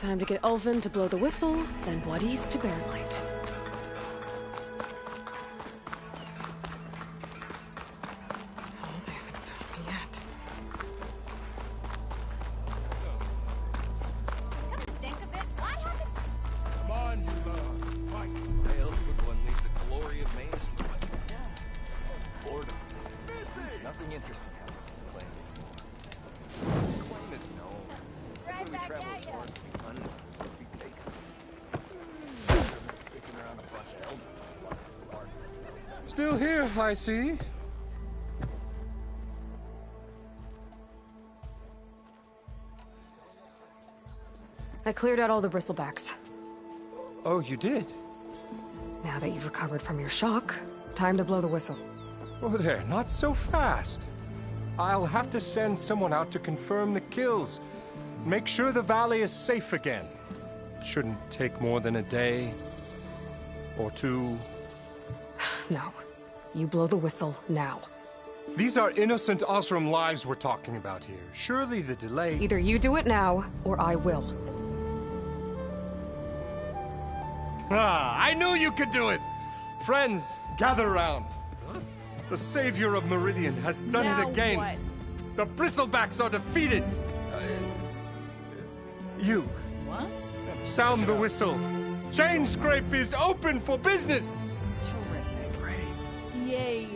Time to get Ulvin to blow the whistle, then Wadis to Bearlight. Oh, they haven't found me yet. Come on, you fight. Why else would one leave the glory of Main Street? Boredom. Nothing interesting happens playing anymore. Claim it, no. Right back at ya. Still here, I see. I cleared out all the bristlebacks. Oh, you did? Now that you've recovered from your shock, time to blow the whistle. Oh there, not so fast. I'll have to send someone out to confirm the kills. Make sure the valley is safe again. It shouldn't take more than a day. Or two. No. You blow the whistle now. These are innocent Osram lives we're talking about here. Surely the delay... Either you do it now, or I will. Ah, I knew you could do it! Friends, gather round. The savior of Meridian has done it again. What? The Bristlebacks are defeated. You. What? Sound the whistle. Chainscrape is open for business. Terrific. Yay.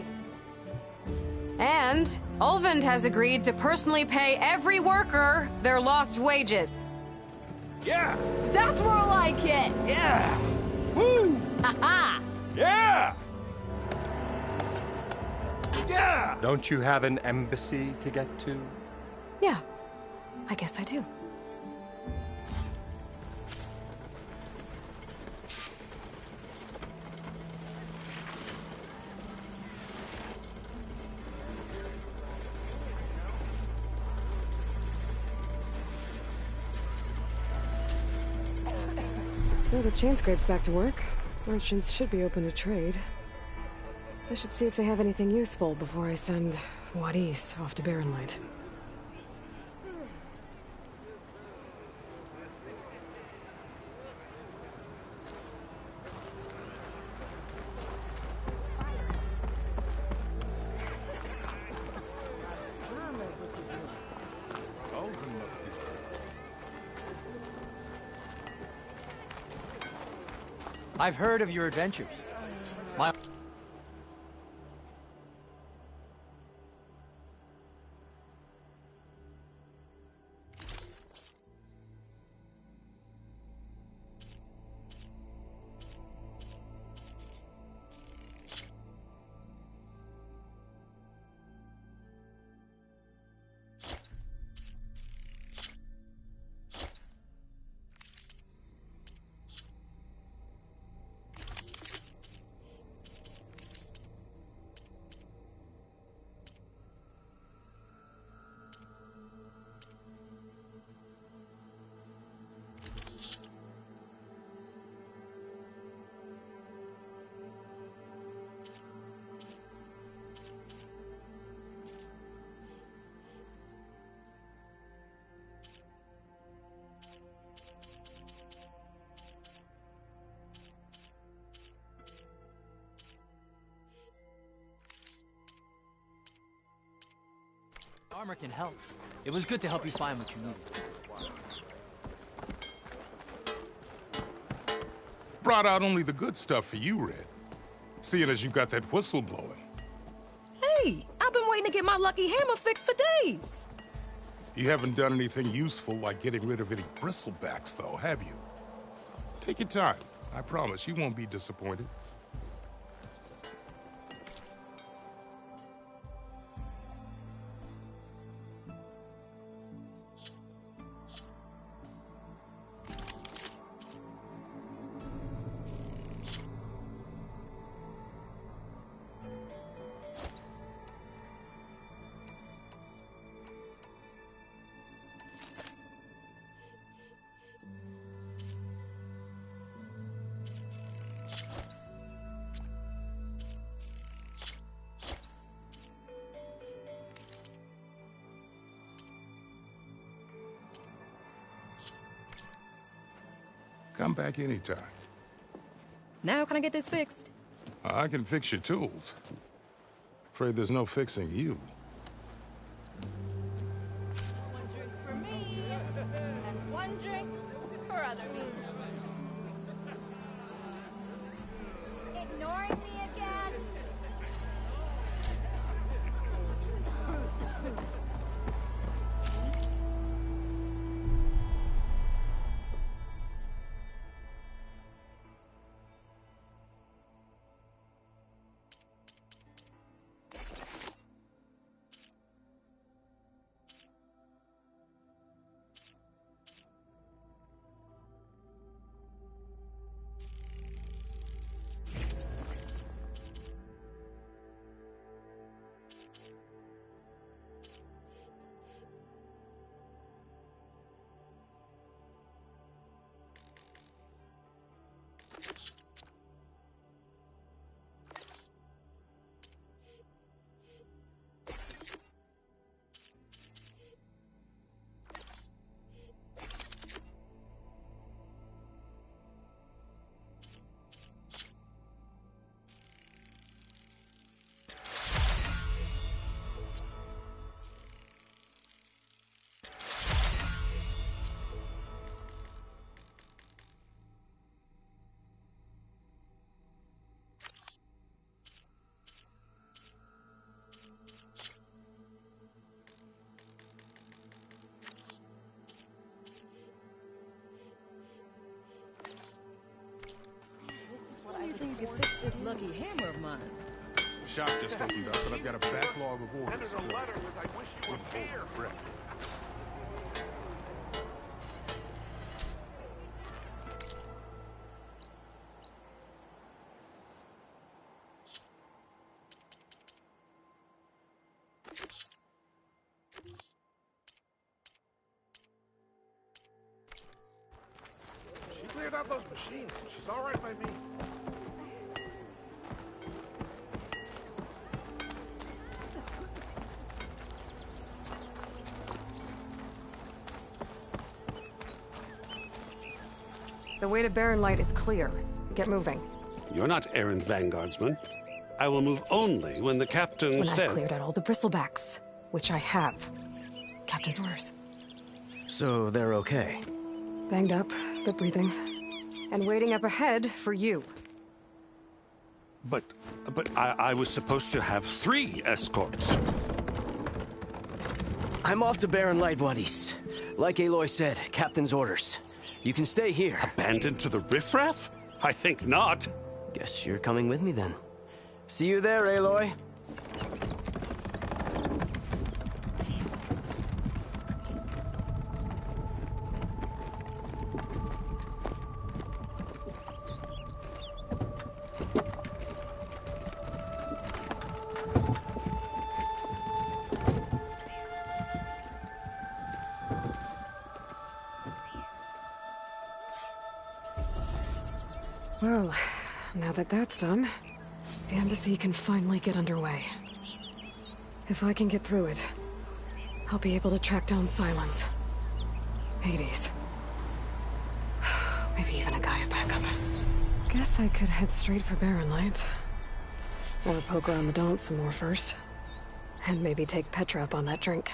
And Ulvund has agreed to personally pay every worker their lost wages. Yeah. That's more like it. Yeah. Woo. Ha Yeah. Yeah. Don't you have an embassy to get to? Yeah, I guess I do. Well, the Chainscrape's back to work. Merchants should be open to trade. I should see if they have anything useful before I send Wadis off to Barrenlight. I've heard of your adventures. My... Armor can help. It was good to help you find what you needed. Brought out only the good stuff for you, Red. Seeing as you got that whistle blowing. Hey, I've been waiting to get my lucky hammer fixed for days. You haven't done anything useful like getting rid of any bristlebacks, though, have you? Take your time. I promise you won't be disappointed. Come back anytime. Now can I get this fixed? I can fix your tools. Afraid there's no fixing you. One drink for me, and one drink for other me. Ignoring me again? How do you think you fix this lucky hammer of mine? Shop just opened up, but I've got a backlog of orders. And there's a letter with I wish you were here. Brett. She cleared out those machines. She's all right by me. The way to Barren Light is clear. Get moving. You're not errand vanguardsman. I will move only when the captain When says... I've cleared out all the bristlebacks, which I have. Captain's orders. So they're okay? Banged up, but breathing. And waiting up ahead for you. But I was supposed to have 3 escorts. I'm off to Barren Light, Wadis. Like Aloy said, Captain's orders. You can stay here. Abandoned to the riffraff? I think not. Guess you're coming with me then. See you there, Aloy. Well, now that that's done, the embassy can finally get underway. If I can get through it, I'll be able to track down Silence. Hades. Maybe even a Gaia backup. Guess I could head straight for Barren Light. Or poke around the Daunt some more first. And maybe take Petra up on that drink.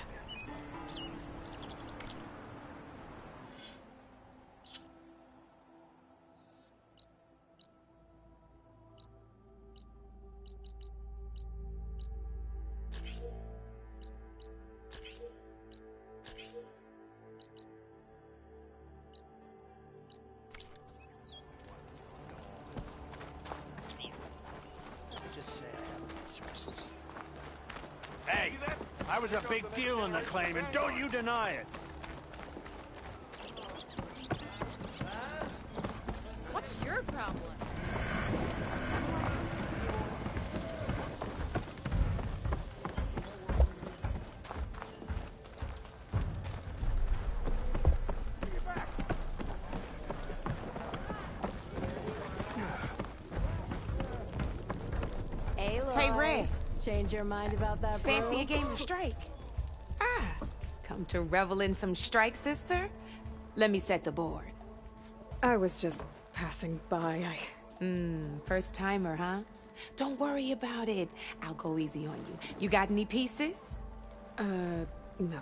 Hey, I was a big deal in the claim, and don't you deny it. What's your problem? Hey, Ray. Change your mind about that, bro? Fancy a game of strike? Ah, come to revel in some strike, sister? Let me set the board. I was just passing by. First timer, huh? Don't worry about it. I'll go easy on you. You got any pieces? No.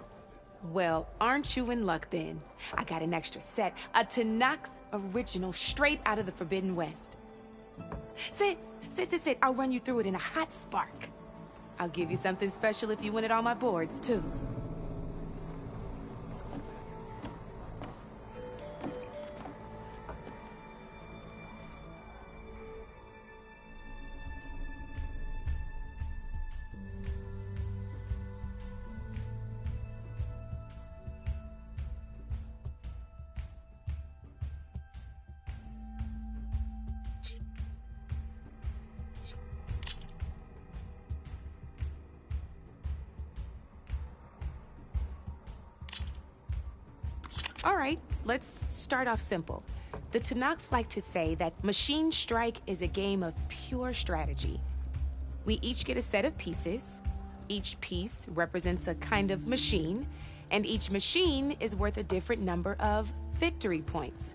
Well, aren't you in luck then? I got an extra set, a Tanakh original straight out of the Forbidden West. Sit. I'll run you through it in a hot spark. I'll give you something special if you win at all my boards, too. All right, let's start off simple. The Tanakh like to say that Machine Strike is a game of pure strategy. We each get a set of pieces. Each piece represents a kind of machine, and each machine is worth a different number of victory points.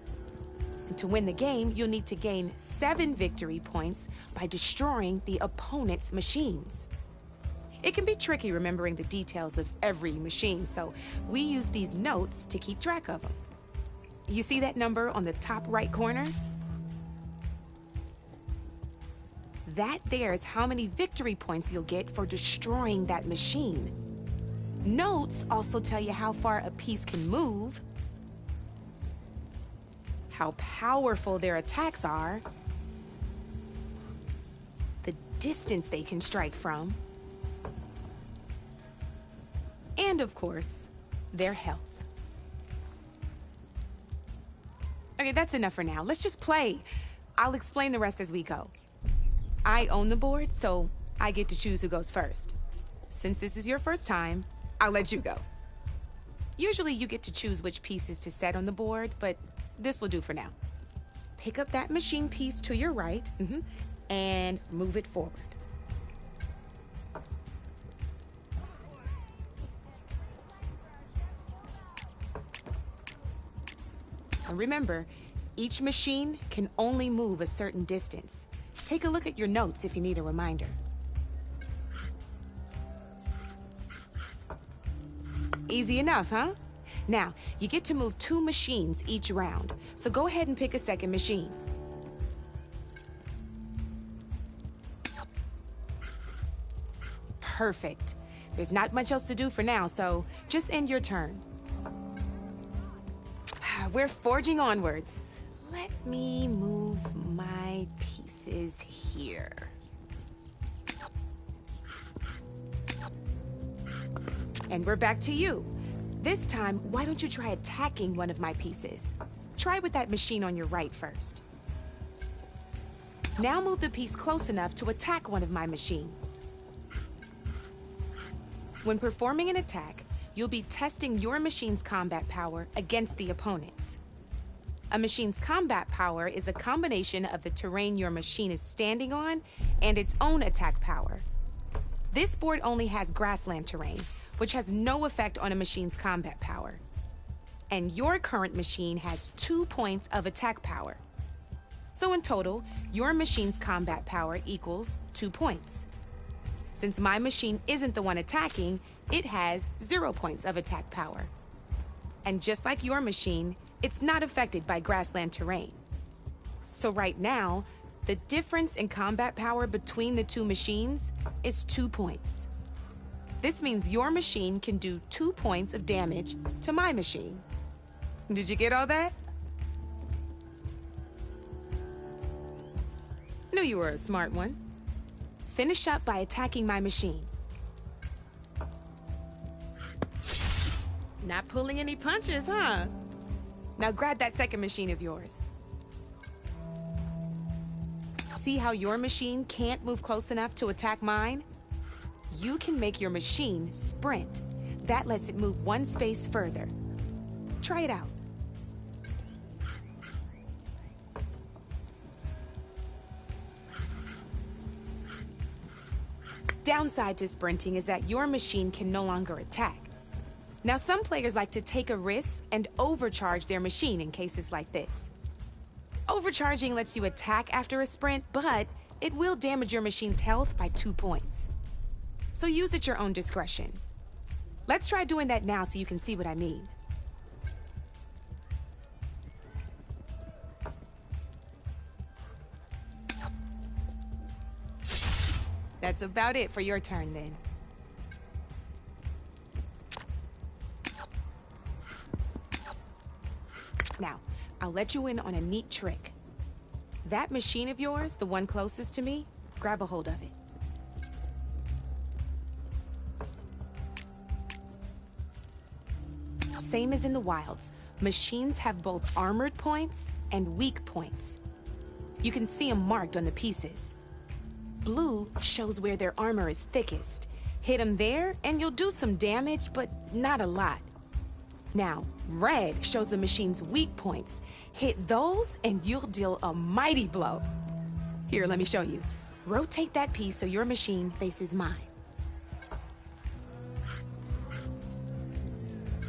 And to win the game, you'll need to gain 7 victory points by destroying the opponent's machines. It can be tricky remembering the details of every machine, so we use these notes to keep track of them. You see that number on the top right corner? That there is how many victory points you'll get for destroying that machine. Notes also tell you how far a piece can move, how powerful their attacks are, the distance they can strike from, and of course, their health. Okay, that's enough for now. Let's just play. I'll explain the rest as we go. I own the board, so I get to choose who goes first. Since this is your first time, I'll let you go. Usually you get to choose which pieces to set on the board, but this will do for now. Pick up that machine piece to your right, and move it forward. And remember, each machine can only move a certain distance. Take a look at your notes if you need a reminder. Easy enough, huh? Now, you get to move 2 machines each round, so go ahead and pick a second machine. Perfect. There's not much else to do for now, so just end your turn. We're forging onwards. Let me move my pieces here. And we're back to you. This time, why don't you try attacking one of my pieces? Try with that machine on your right first. Now move the piece close enough to attack one of my machines. When performing an attack, you'll be testing your machine's combat power against the opponent's. A machine's combat power is a combination of the terrain your machine is standing on and its own attack power. This board only has grassland terrain, which has no effect on a machine's combat power. And your current machine has 2 points of attack power. So in total, your machine's combat power equals 2 points. Since my machine isn't the one attacking, it has 0 points of attack power. And just like your machine, it's not affected by grassland terrain. So right now, the difference in combat power between the 2 machines is 2 points. This means your machine can do 2 points of damage to my machine. Did you get all that? Knew you were a smart one. Finish up by attacking my machine. Not pulling any punches, huh? Now grab that second machine of yours. See how your machine can't move close enough to attack mine? You can make your machine sprint. That lets it move 1 space further. Try it out. Downside to sprinting is that your machine can no longer attack. Now, some players like to take a risk and overcharge their machine in cases like this. Overcharging lets you attack after a sprint, but it will damage your machine's health by 2 points. So use at your own discretion. Let's try doing that now so you can see what I mean. That's about it for your turn, then. Now, I'll let you in on a neat trick. That machine of yours, the one closest to me, grab a hold of it. Same as in the wilds, machines have both armored points and weak points. You can see them marked on the pieces. Blue shows where their armor is thickest. Hit them there, and you'll do some damage, but not a lot. Now, red shows the machine's weak points. Hit those, and you'll deal a mighty blow. Here, let me show you. Rotate that piece so your machine faces mine.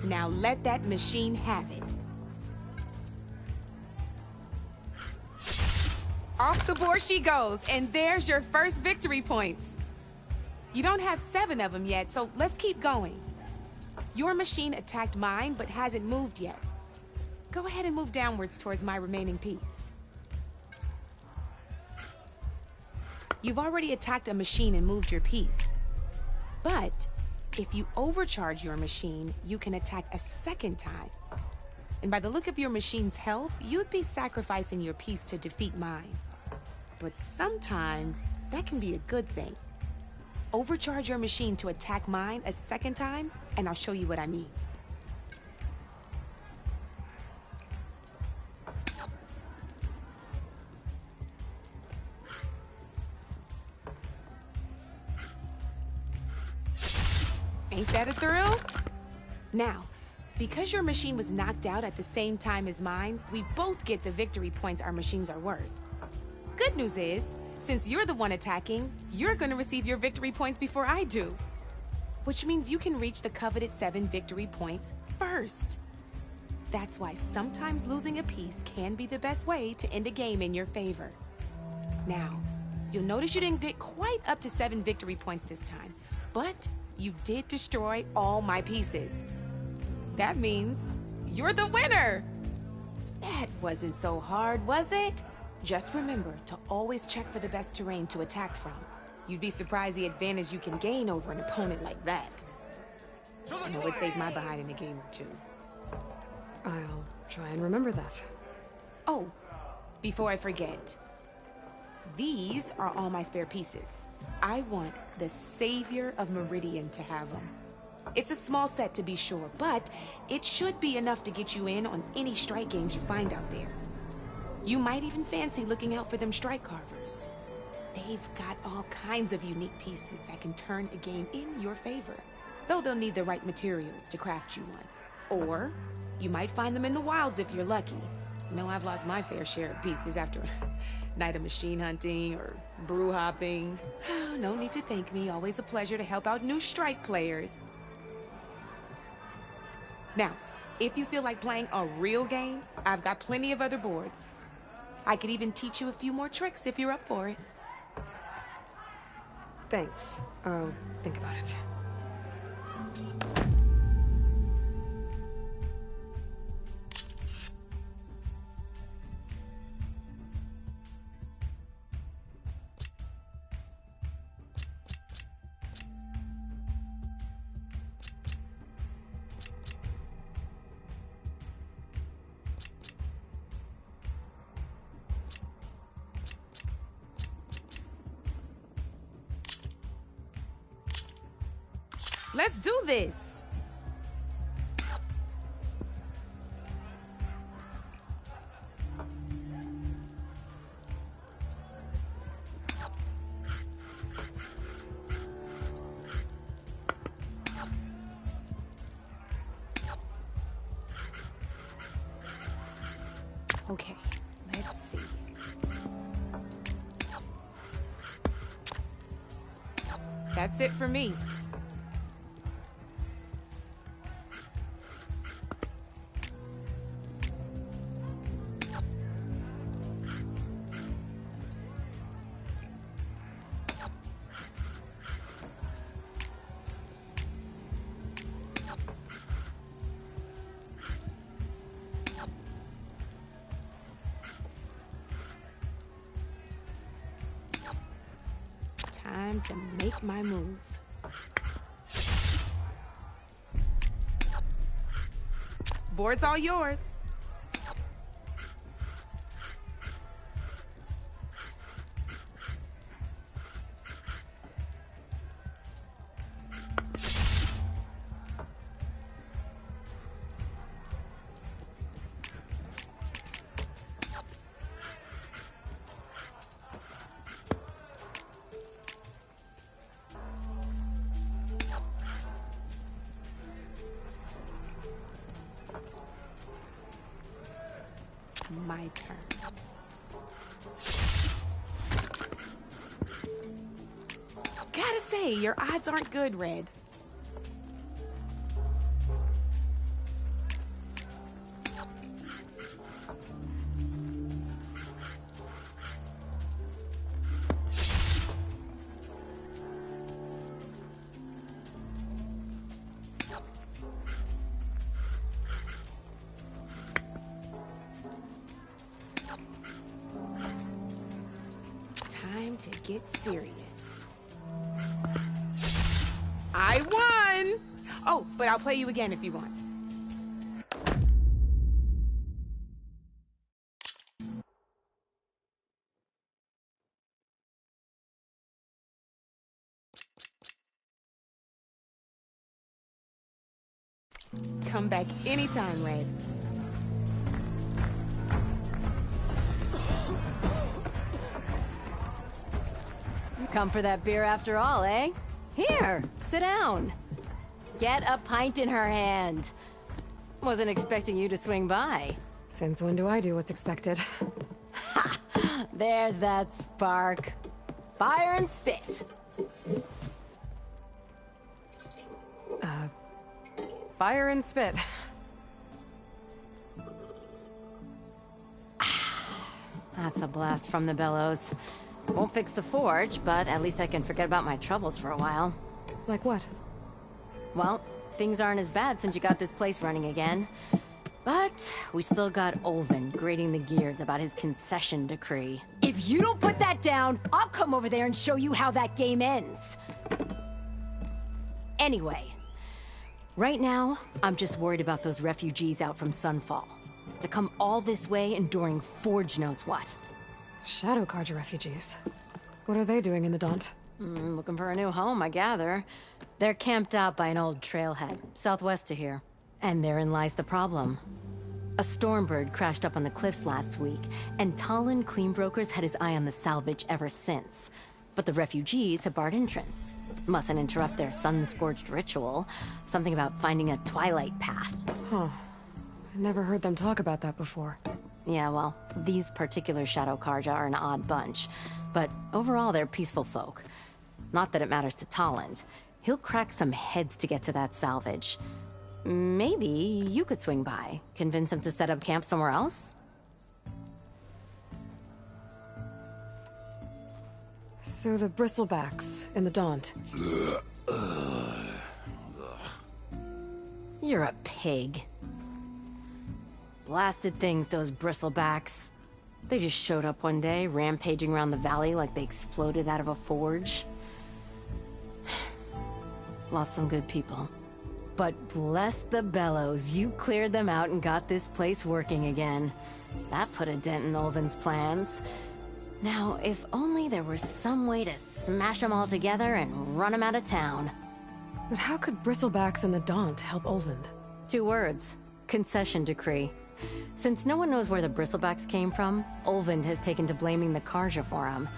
Now let that machine have it. Off the board she goes, and there's your first victory points. You don't have 7 of them yet, so let's keep going. Your machine attacked mine, but hasn't moved yet. Go ahead and move downwards towards my remaining piece. You've already attacked a machine and moved your piece. But if you overcharge your machine, you can attack a second time. And by the look of your machine's health, you'd be sacrificing your piece to defeat mine. But sometimes, that can be a good thing. Overcharge your machine to attack mine a second time, and I'll show you what I mean. Ain't that a thrill? Now, because your machine was knocked out at the same time as mine, we both get the victory points our machines are worth. Good news is, since you're the one attacking, you're gonna receive your victory points before I do. Which means you can reach the coveted 7 victory points first. That's why sometimes losing a piece can be the best way to end a game in your favor. Now, you'll notice you didn't get quite up to 7 victory points this time, but you did destroy all my pieces. That means you're the winner! That wasn't so hard, was it? Just remember to always check for the best terrain to attack from. You'd be surprised the advantage you can gain over an opponent like that. And it would save my behind in a game or 2. I'll try and remember that. Oh, before I forget. These are all my spare pieces. I want the Savior of Meridian to have them. It's a small set to be sure, but it should be enough to get you in on any strike games you find out there. You might even fancy looking out for them strike carvers. They've got all kinds of unique pieces that can turn a game in your favor, though they'll need the right materials to craft you one. Or you might find them in the wilds if you're lucky. You know, I've lost my fair share of pieces after a night of machine hunting or brew hopping. No need to thank me. Always a pleasure to help out new strike players. Now, if you feel like playing a real game, I've got plenty of other boards. I could even teach you a few more tricks if you're up for it. Thanks. I'll think about it. Let's do this! Okay, let's see. That's it for me. to make my move. Board's all yours. My turn. Gotta say, your odds aren't good, Red. To get serious. I won! Oh, but I'll play you again if you want. Come back anytime, Red. Come for that beer after all, eh? Here, sit down. Get a pint in her hand. Wasn't expecting you to swing by. Since when do I do what's expected? Ha! There's that spark. Fire and spit. Fire and spit. That's a blast from the bellows. Won't fix the forge, but at least I can forget about my troubles for a while. Like what? Well, things aren't as bad since you got this place running again. But we still got Olvin grating the gears about his concession decree. If you don't put that down, I'll come over there and show you how that game ends. Anyway, right now, I'm just worried about those refugees out from Sunfall. To come all this way enduring Forge knows what. Shadow Carja refugees. What are they doing in the Daunt? Looking for a new home, I gather. They're camped out by an old trailhead, southwest of here. And therein lies the problem. A Stormbird crashed up on the cliffs last week, and Talon Cleanbrokers had his eye on the salvage ever since. But the refugees have barred entrance. Mustn't interrupt their sun-scorched ritual. Something about finding a twilight path. Huh. I never heard them talk about that before. Yeah, well, these particular Shadow Carja are an odd bunch. But overall, they're peaceful folk. Not that it matters to Talon. He'll crack some heads to get to that salvage. Maybe you could swing by, convince him to set up camp somewhere else? So the Bristlebacks in the Daunt. You're a pig. Blasted things, those Bristlebacks. They just showed up one day, rampaging around the valley like they exploded out of a forge. Lost some good people. But bless the bellows, you cleared them out and got this place working again. That put a dent in Olvin's plans. Now, if only there were some way to smash them all together and run them out of town. But how could Bristlebacks in the Daunt help Olvin? 2 words. Concession decree. Since no one knows where the Bristlebacks came from, Olvind has taken to blaming the Carja for him.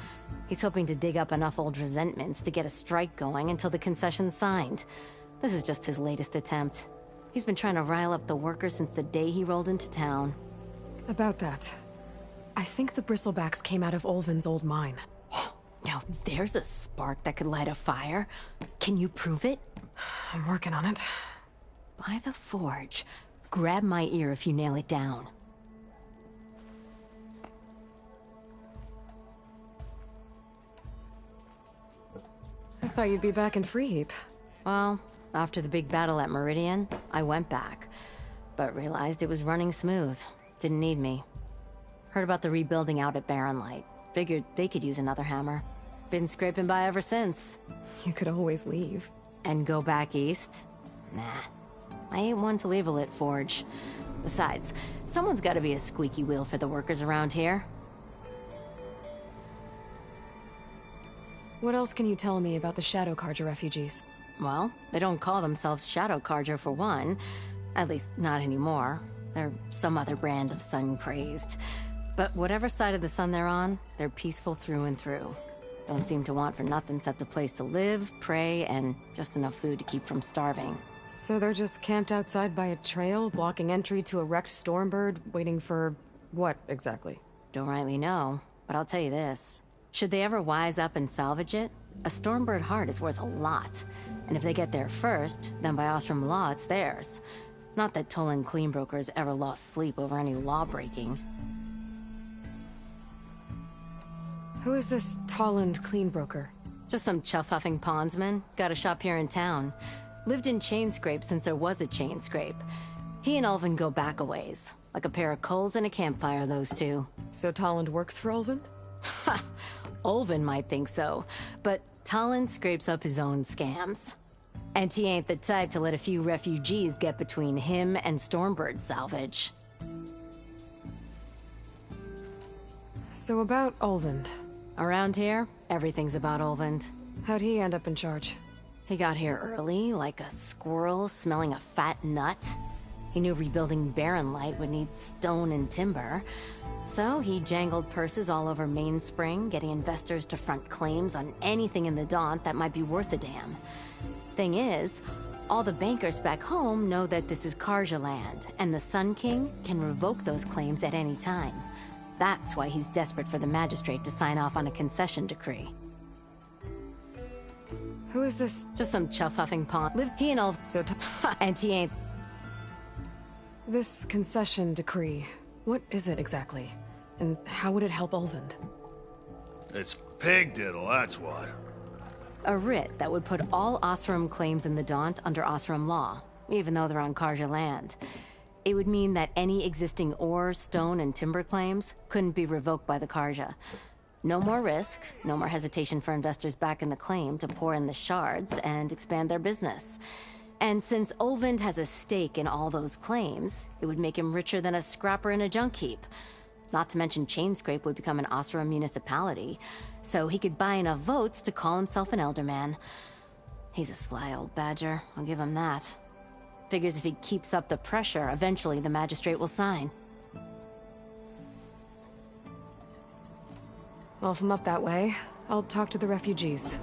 He's hoping to dig up enough old resentments to get a strike going until the concession's signed. This is just his latest attempt. He's been trying to rile up the workers since the day he rolled into town. About that, I think the Bristlebacks came out of Olvin's old mine. Now there's a spark that could light a fire. Can you prove it? I'm working on it. By the forge. Grab my ear if you nail it down. I thought you'd be back in Freeheap. Well, after the big battle at Meridian, I went back. But realized it was running smooth. Didn't need me. Heard about the rebuilding out at Barren Light. Figured they could use another hammer. Been scraping by ever since. You could always leave. And go back east? Nah. I ain't one to leave a lit forge. Besides, someone's gotta be a squeaky wheel for the workers around here. What else can you tell me about the Shadow Carja refugees? Well, they don't call themselves Shadow Carja for one. At least, not anymore. They're some other brand of sun-crazed. But whatever side of the sun they're on, they're peaceful through and through. Don't seem to want for nothing except a place to live, pray, and just enough food to keep from starving. So they're just camped outside by a trail, blocking entry to a wrecked Stormbird, waiting for... what, exactly? Don't rightly know, but I'll tell you this. Should they ever wise up and salvage it, a Stormbird heart is worth a lot. And if they get there first, then by Ostrom law, it's theirs. Not that Toland Cleanbrokers ever lost sleep over any law-breaking. Who is this Toland Cleanbroker? Just some chuff-huffing pondsman. Got a shop here in town. Lived in Chainscrape since there was a Chainscrape. He and Ulvund go back a ways. Like a pair of coals and a campfire, those two. So Toland works for Ulvund? Ha! Ulvund might think so, but Toland scrapes up his own scams. And he ain't the type to let a few refugees get between him and Stormbird salvage. So about Ulvund. Around here, everything's about Ulvund. How'd he end up in charge? He got here early, like a squirrel smelling a fat nut. He knew rebuilding Barren Light would need stone and timber. So he jangled purses all over Mainspring, getting investors to front claims on anything in the Daunt that might be worth a damn. Thing is, all the bankers back home know that this is Carja land, and the Sun King can revoke those claims at any time. That's why he's desperate for the magistrate to sign off on a concession decree. Who is this? Just some chuff-huffing pawn. He and all... So and he ain't... This concession decree, what is it exactly? And how would it help Ulvund? It's pig diddle, that's what. A writ that would put all Osram claims in the Daunt under Osram law, even though they're on Carja land. It would mean that any existing ore, stone, and timber claims couldn't be revoked by the Carja. No more risk, no more hesitation for investors back in the claim to pour in the shards and expand their business. And since Ulvund has a stake in all those claims, it would make him richer than a scrapper in a junk heap. Not to mention Chainscrape would become an Osram municipality, so he could buy enough votes to call himself an Elderman. He's a sly old badger, I'll give him that. Figures if he keeps up the pressure, eventually the magistrate will sign. Well, if I'm up that way, I'll talk to the refugees.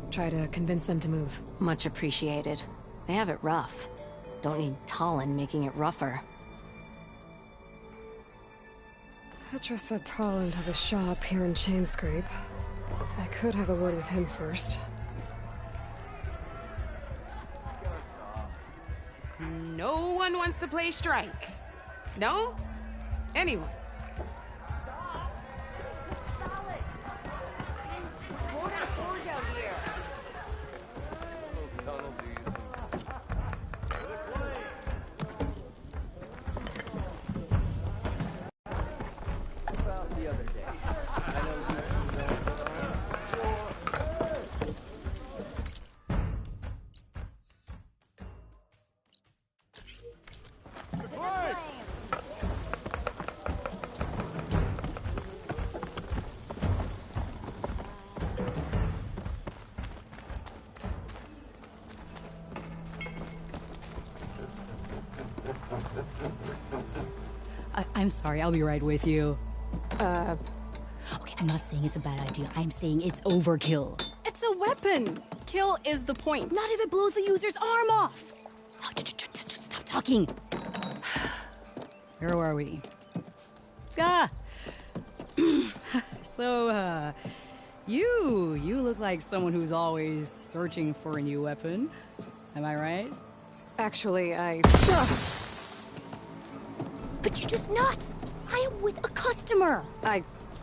Try to convince them to move. Much appreciated. They have it rough. Don't need Talon making it rougher. Petra said Toland has a shop here in Chainscrape. I could have a word with him first. No one wants to play strike. No? Anyone? I'm sorry, I'll be right with you. Okay, I'm not saying it's a bad idea. I'm saying it's overkill. It's a weapon. Kill is the point. Not if it blows the user's arm off. No, just stop talking. Where are we? So, you look like someone who's always searching for a new weapon. Am I right? Actually, But you're just nuts! I am with a customer!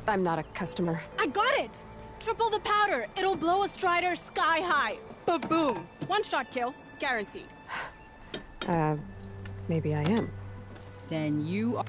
I'm not a customer. I got it! Triple the powder. It'll blow a Strider sky high. Ba-boom. One-shot kill. Guaranteed. Maybe I am. Then you are...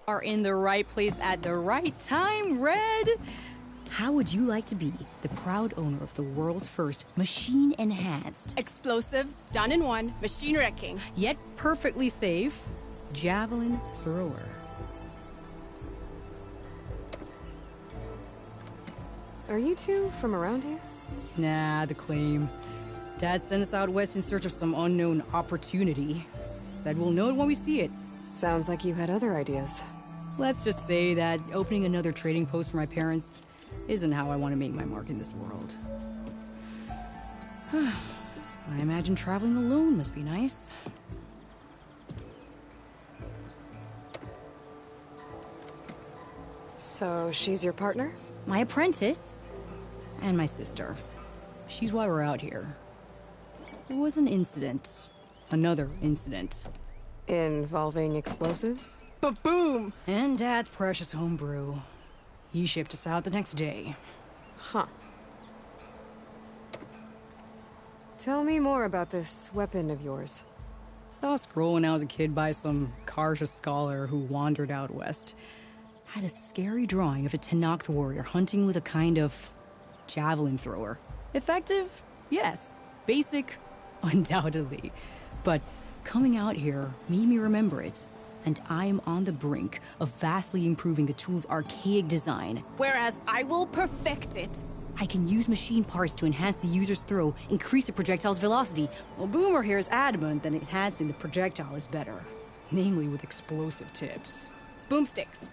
are in the right place at the right time, Red. How would you like to be the proud owner of the world's first machine-enhanced, Explosive, done in one, machine wrecking, yet perfectly safe, javelin thrower? Are you two from around here? Nah, the claim. Dad sent us out west in search of some unknown opportunity. Said we'll know it when we see it. Sounds like you had other ideas. Let's just say that opening another trading post for my parents isn't how I want to make my mark in this world. I imagine traveling alone must be nice. So, she's your partner? My apprentice, and my sister. She's why we're out here. There was an incident. Another incident. Involving explosives? Ba-boom! And Dad's precious homebrew. He shipped us out the next day. Huh. Tell me more about this weapon of yours. Saw a scroll when I was a kid by some Karja scholar who wandered out west. Had a scary drawing of a Tenakth warrior hunting with a kind of javelin thrower. Effective? Yes. Basic? Undoubtedly. But coming out here made me remember it. And I am on the brink of vastly improving the tool's archaic design. Whereas I will perfect it. I can use machine parts to enhance the user's throw, increase the projectile's velocity. Well, Boomer here is adamant that enhancing the projectile is better. Namely with explosive tips. Boomsticks.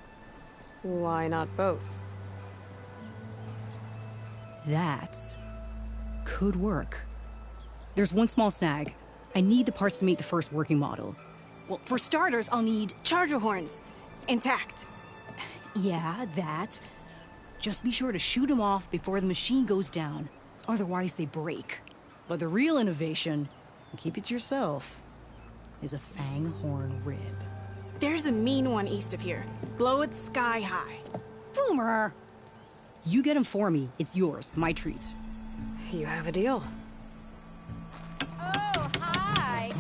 Why not both? That could work. There's one small snag. I need the parts to make the first working model. Well, for starters, I'll need charger horns. Intact. Yeah, that. Just be sure to shoot them off before the machine goes down. Otherwise, they break. But the real innovation, and keep it to yourself, is a fang horn rib. There's a mean one east of here. Blow it sky high. Boomer! You get him for me. It's yours. My treat. You have a deal. Oh, hi!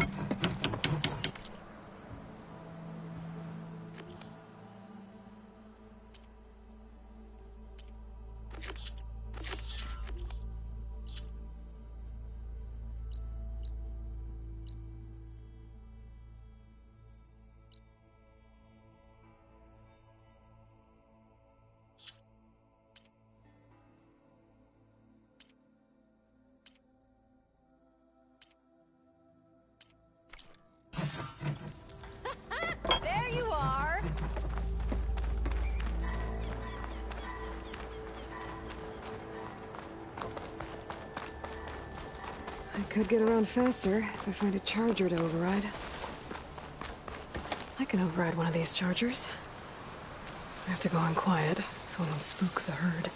There you are! I could get around faster if I find a charger to override. I can override one of these chargers. I have to go in quiet, so I don't spook the herd.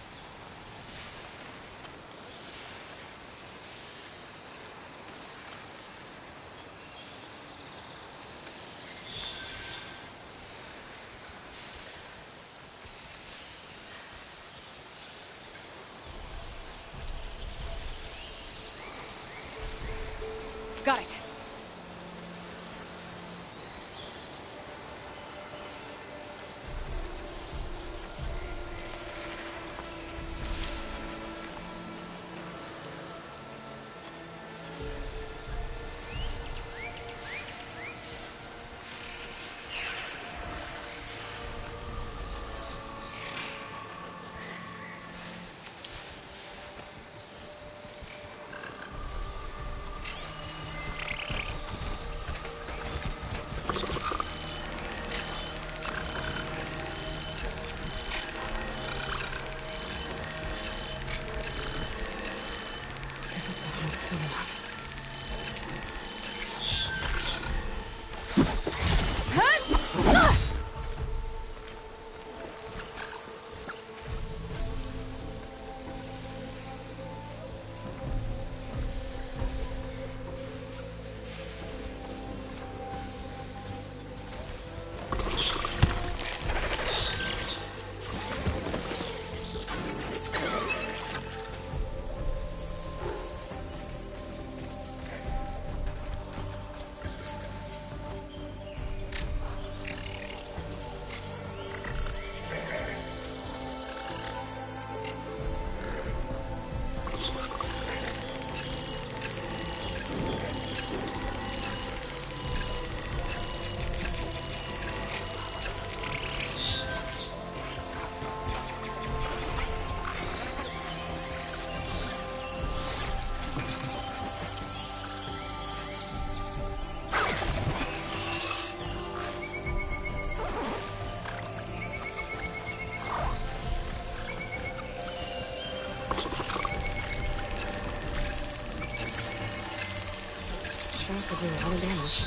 Got it. could do a ton of damage.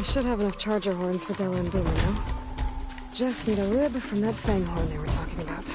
Should have enough charger horns for Della and Boomer now. Just need a rib from that fang horn they were talking about.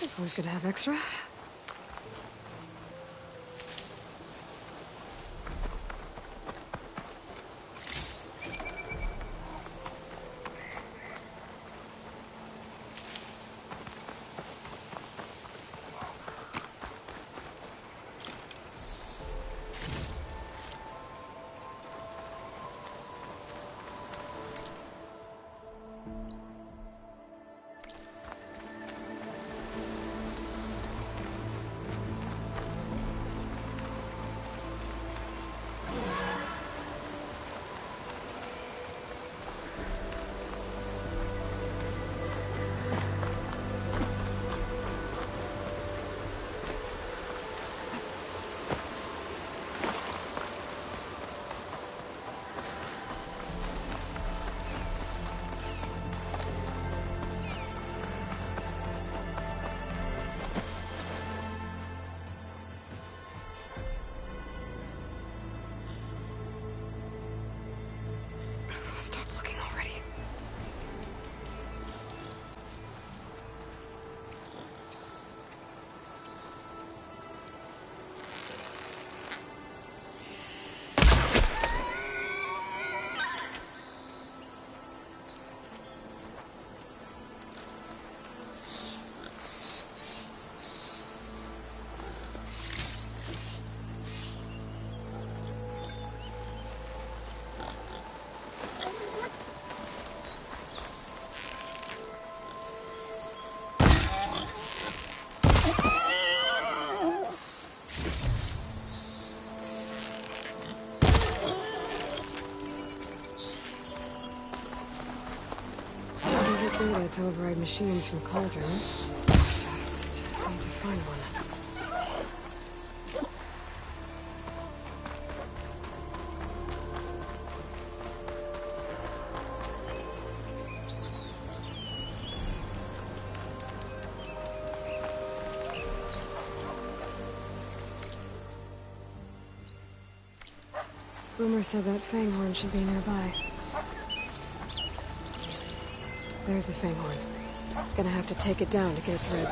It's always good to have extra. to override machines from cauldrons. Just need to find one. Boomer said that Fanghorn should be nearby. There's the Fanghorn. Gonna have to take it down to get its rib.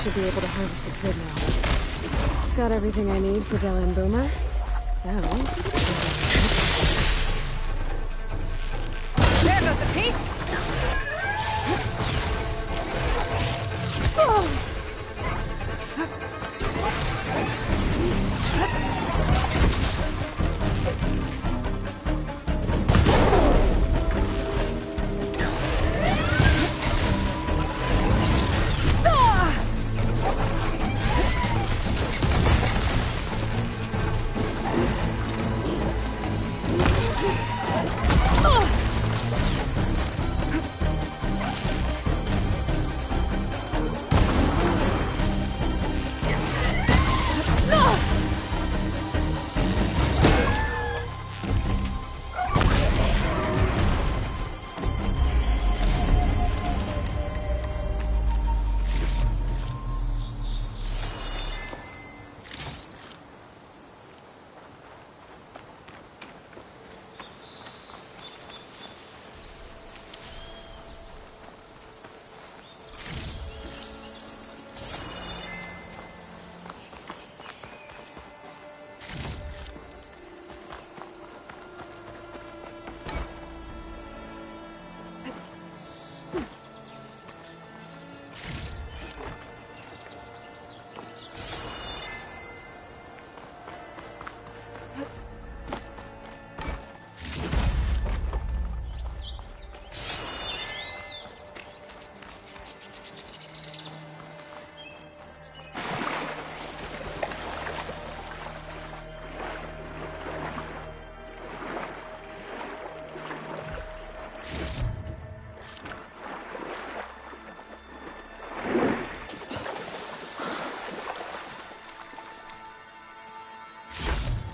Should be able to harvest its rib now. Got everything I need for Della and Boomer. Now... There goes the piece!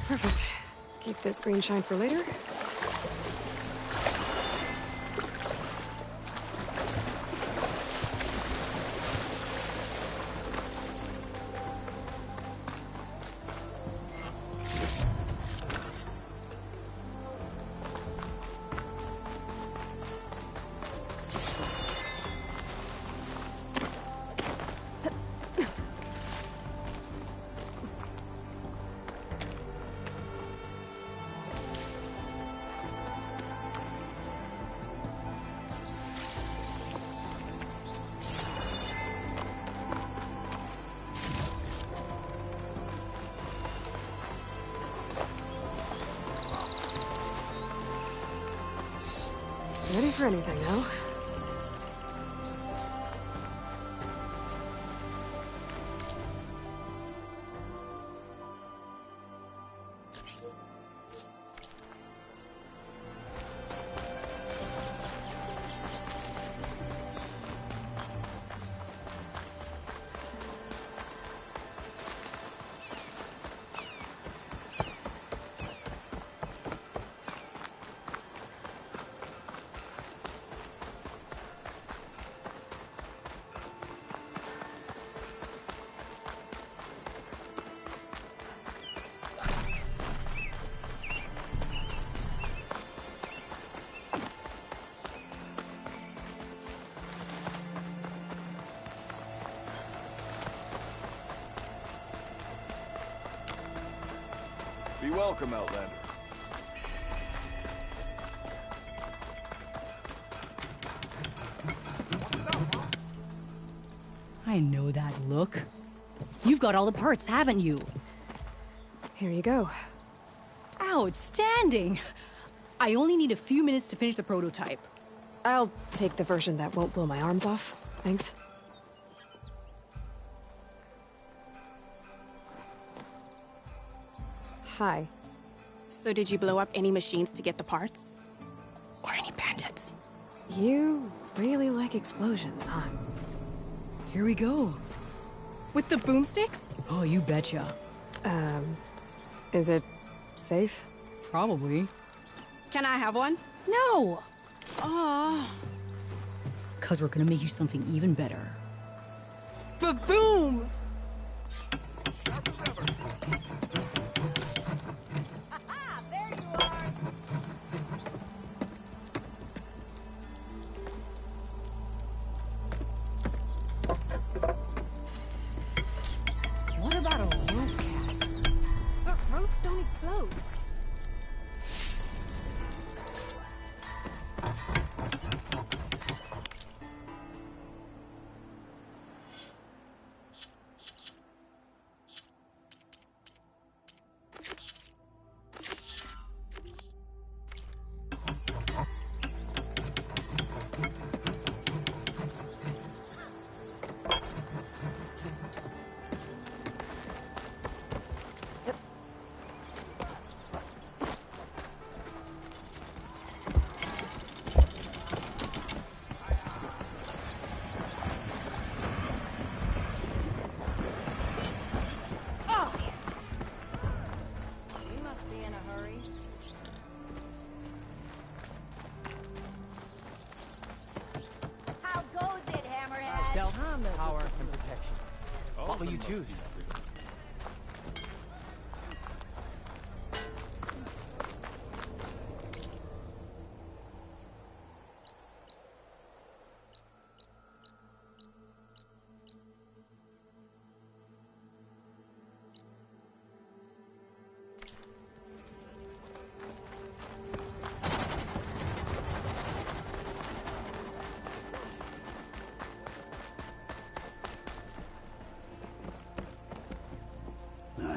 Perfect. Keep this green shine for later. Ready for anything, though. Be welcome, Outlander. I know that look. You've got all the parts, haven't you? Here you go. Outstanding! I only need a few minutes to finish the prototype. I'll take the version that won't blow my arms off. Thanks. Hi. So did you blow up any machines to get the parts? Or any bandits? You really like explosions, huh? Here we go. With the boomsticks? Oh, you betcha. Is it safe? Probably. Can I have one? No! Oh. 'Cause we're gonna make you something even better. Ba-boom! What about a rope caster? But ropes don't explode. Power and protection. What will you choose?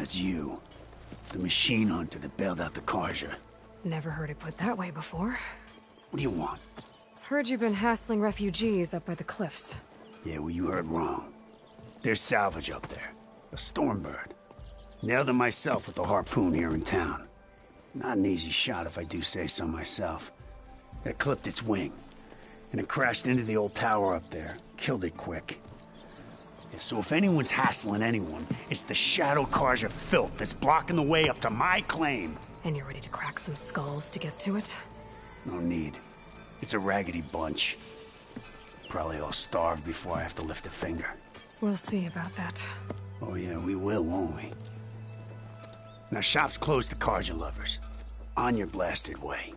It's you. The machine hunter that bailed out the Carja. Never heard it put that way before. What do you want? Heard you've been hassling refugees up by the cliffs. Yeah, well, you heard wrong. There's salvage up there. A Stormbird. Nailed it myself with the harpoon here in town. Not an easy shot if I do say so myself. That clipped its wing. And it crashed into the old tower up there. Killed it quick. Yeah, so if anyone's hassling anyone, it's the Shadow Carja filth that's blocking the way up to my claim. And you're ready to crack some skulls to get to it? No need. It's a raggedy bunch. Probably all starved before I have to lift a finger. We'll see about that. Oh yeah, we will, won't we? Now shop's closed to Carja lovers. On your blasted way.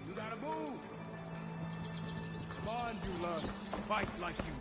You gotta move! Come on, Dula. Fight like you...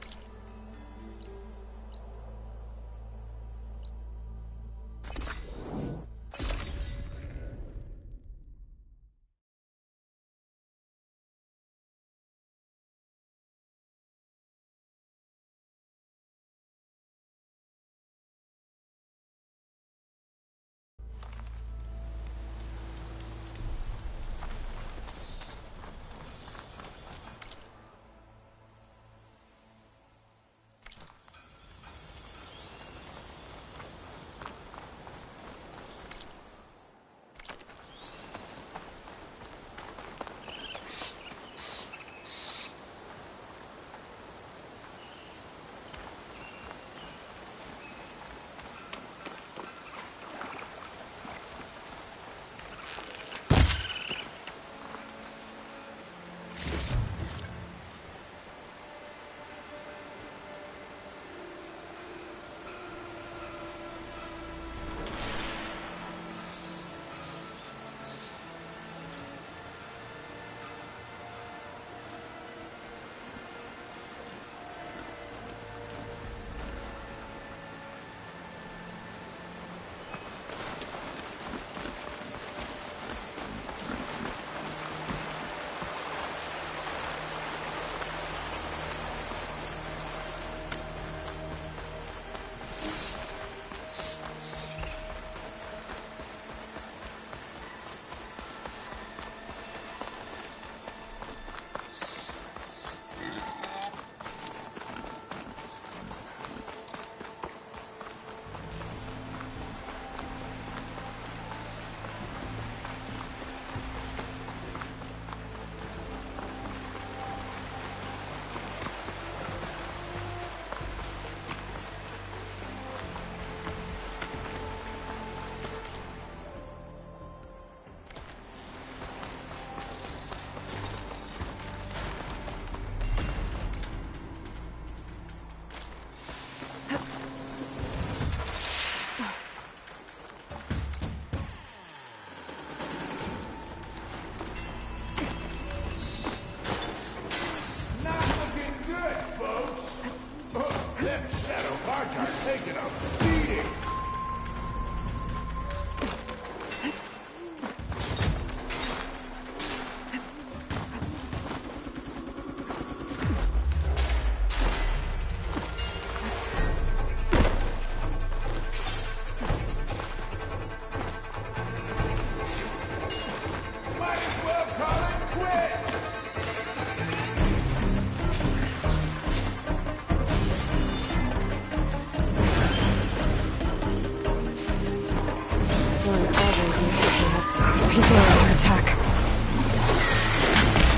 exploring cauldrons and teaching us. These people are under attack.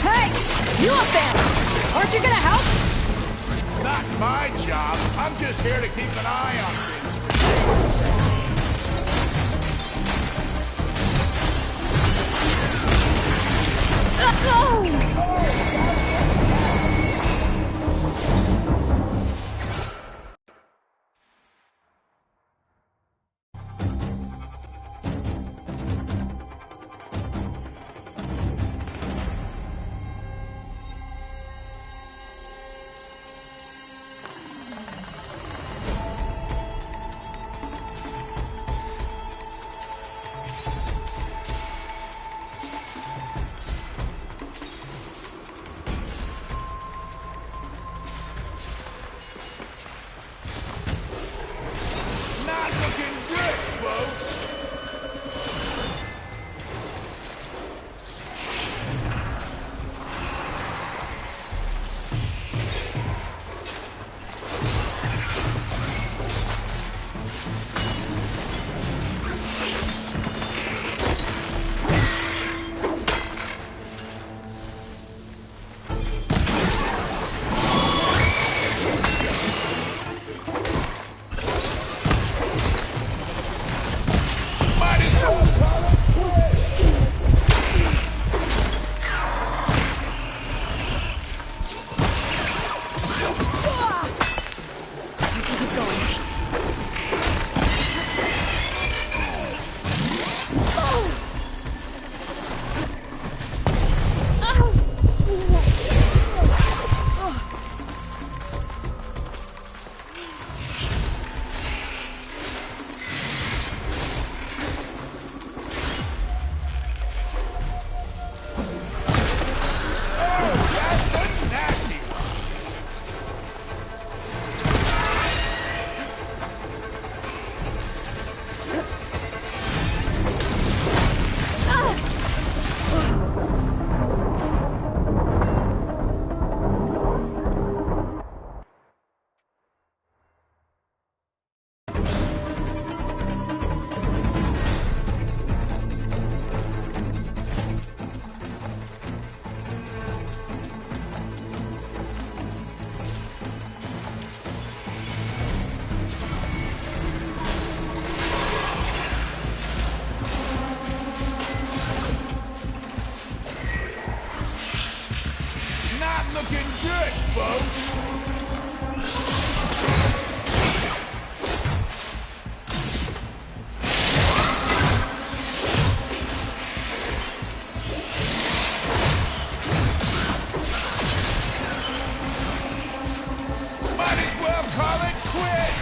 Hey! You up there! Aren't you gonna help? Not my job. I'm just here to keep an eye on things. Not looking good, folks. Not looking good, folks. Might as well call it quits.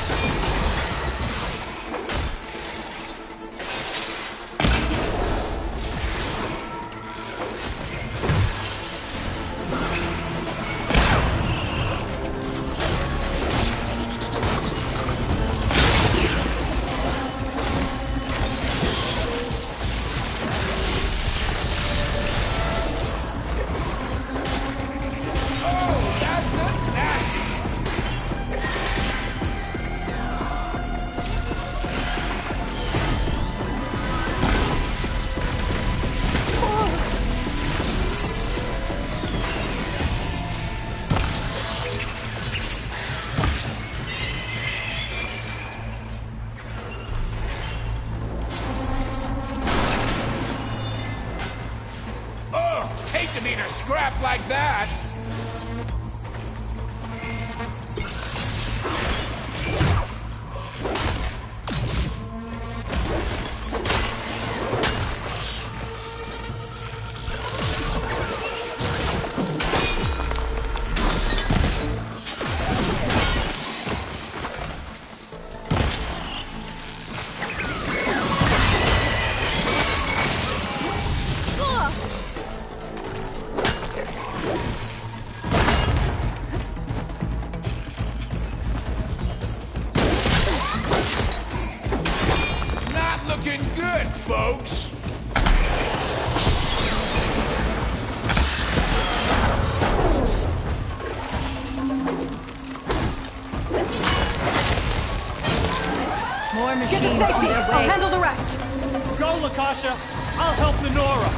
Hate to meet a scrap like that. Looking good, folks. More machines. Get to safety. On their way. I'll handle the rest. Go, Lakasha! I'll help Lenora!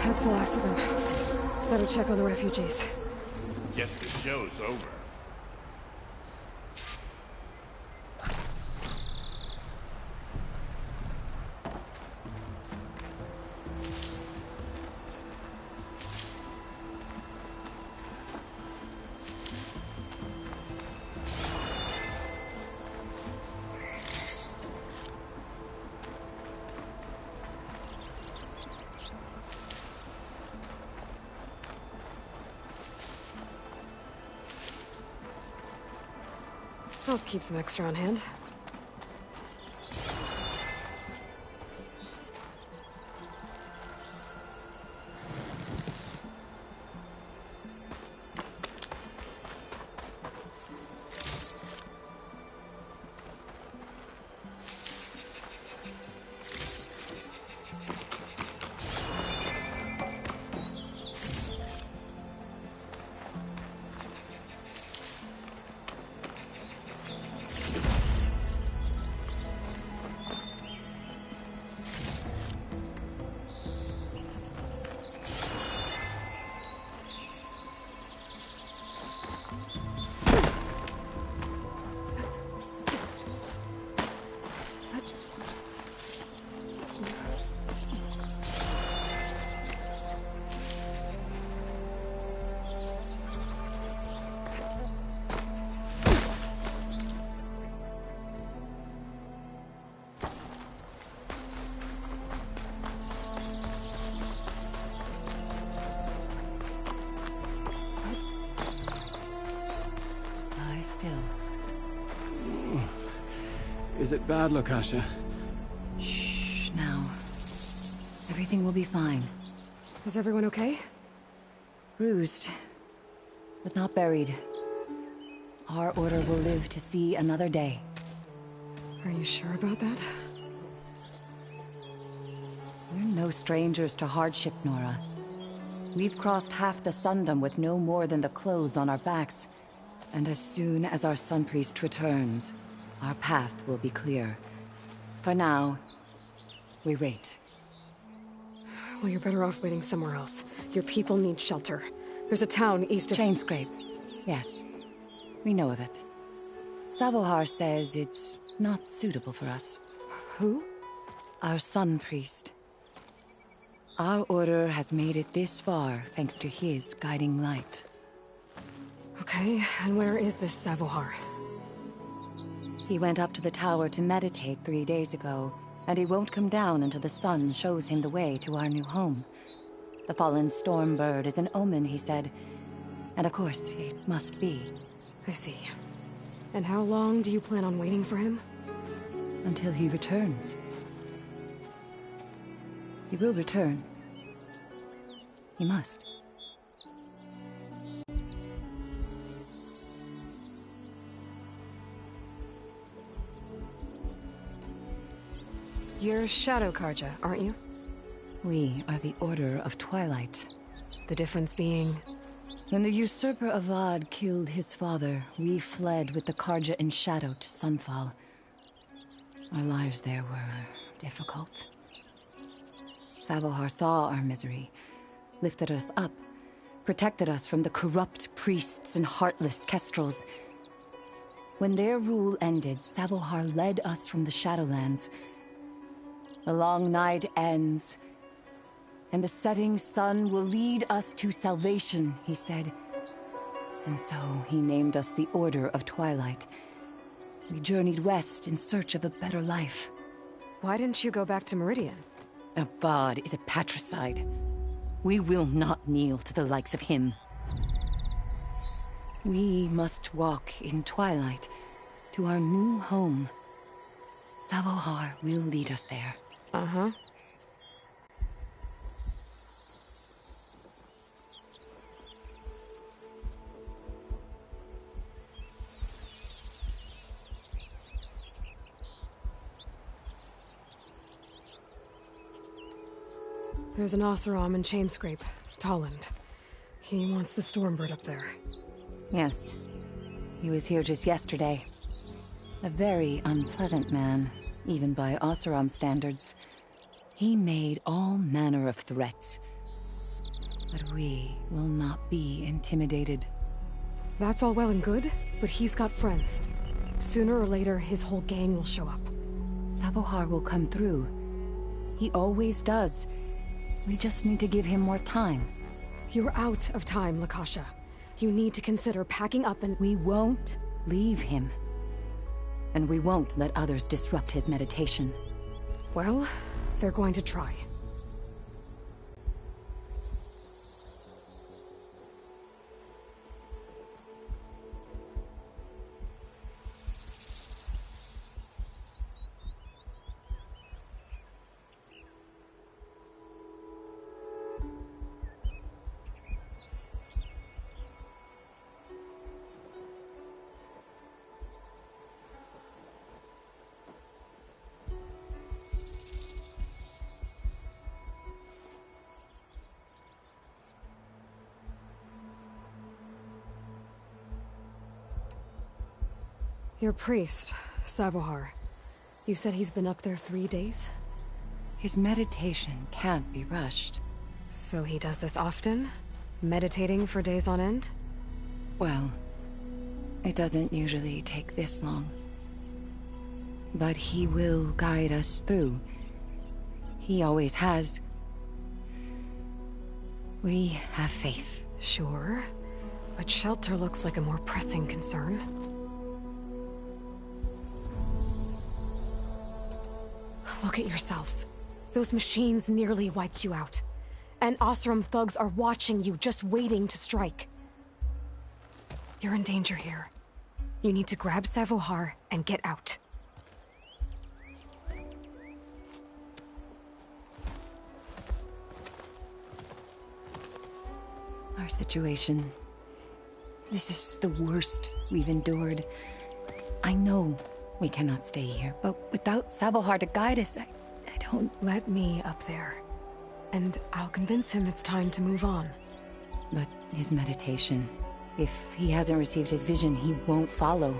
That's the last of them. Better check on the refugees. Guess the show's over. I'll keep some extra on hand. Is it bad, Lakasha? Shh, now. Everything will be fine. Is everyone okay? Bruised, but not buried. Our order will live to see another day. Are you sure about that? We're no strangers to hardship, Nora. We've crossed half the Sundom with no more than the clothes on our backs. And as soon as our Sun Priest returns, our path will be clear. For now, we wait. Well, you're better off waiting somewhere else. Your people need shelter. There's a town east of... Chainscrape. Yes. We know of it. Savohar says it's not suitable for us. Who? Our Sun Priest. Our order has made it this far thanks to his guiding light. Okay, and where is this Savohar? He went up to the tower to meditate 3 days ago, and he won't come down until the sun shows him the way to our new home. The fallen storm bird is an omen, he said. And of course, it must be. I see. And how long do you plan on waiting for him? Until he returns. He will return. He must. You're Shadow Carja, aren't you? We are the Order of Twilight. The difference being... When the usurper Avad killed his father, we fled with the Carja in Shadow to Sunfall. Our lives there were difficult. Savohar saw our misery, lifted us up, protected us from the corrupt priests and heartless kestrels. When their rule ended, Savohar led us from the Shadowlands. The long night ends, and the setting sun will lead us to salvation, he said. And so he named us the Order of Twilight. We journeyed west in search of a better life. Why didn't you go back to Meridian? Avad is a patricide. We will not kneel to the likes of him. We must walk in twilight to our new home. Savohar will lead us there. Uh-huh. There's an Oseram and Chainscrape, Tolland. He wants the Stormbird up there. Yes. He was here just yesterday. A very unpleasant man, even by Oseram standards. He made all manner of threats. But we will not be intimidated. That's all well and good, but he's got friends. Sooner or later, his whole gang will show up. Savohar will come through. He always does. We just need to give him more time. You're out of time, Lakasha. You need to consider packing up and— We won't leave him. And we won't let others disrupt his meditation. Well, they're going to try. Your priest, Savohar. You said he's been up there 3 days? His meditation can't be rushed. So he does this often? Meditating for days on end? Well, it doesn't usually take this long. But he will guide us through. He always has. We have faith. Sure. But shelter looks like a more pressing concern. Look at yourselves. Those machines nearly wiped you out. And Oseram thugs are watching you, just waiting to strike. You're in danger here. You need to grab Savohar and get out. Our situation. This is the worst we've endured. I know we cannot stay here, but without Savohar to guide us, I don't... Let me up there. And I'll convince him it's time to move on. But his meditation... If he hasn't received his vision, he won't follow.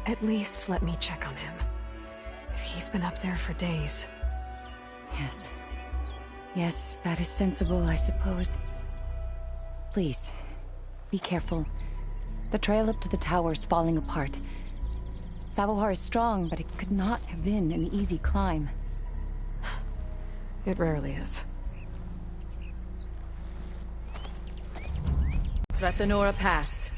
At least let me check on him. If he's been up there for days... Yes. Yes, that is sensible, I suppose. Please, be careful. The trail up to the tower is falling apart. Savohar is strong, but it could not have been an easy climb. It rarely is. Let the Nora pass.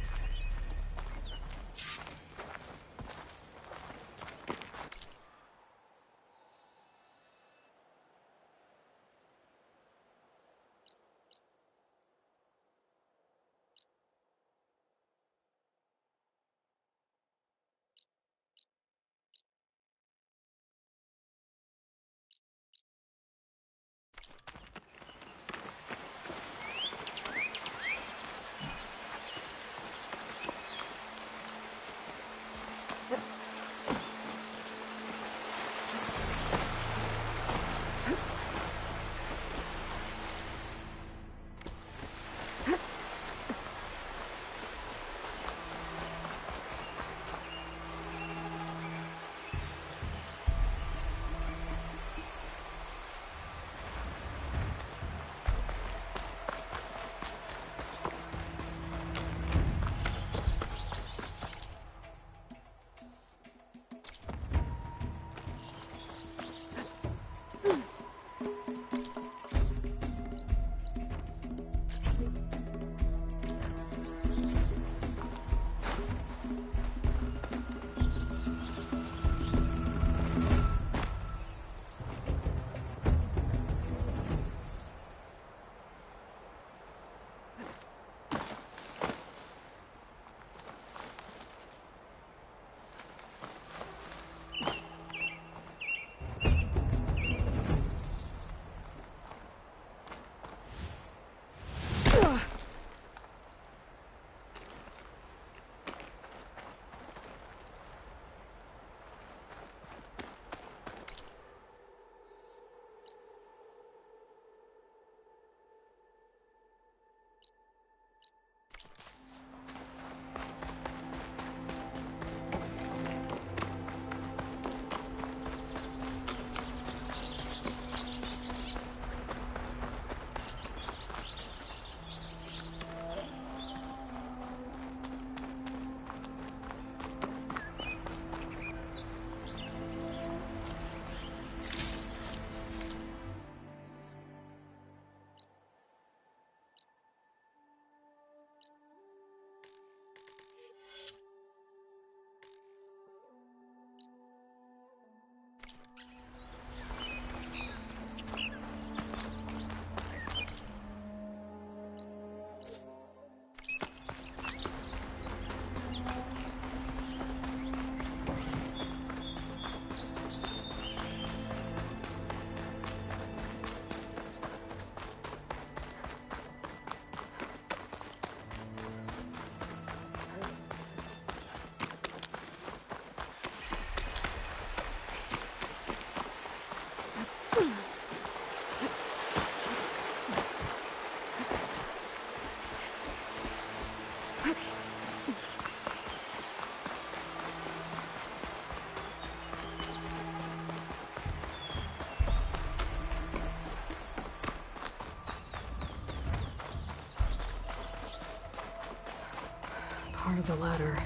part of the ladder.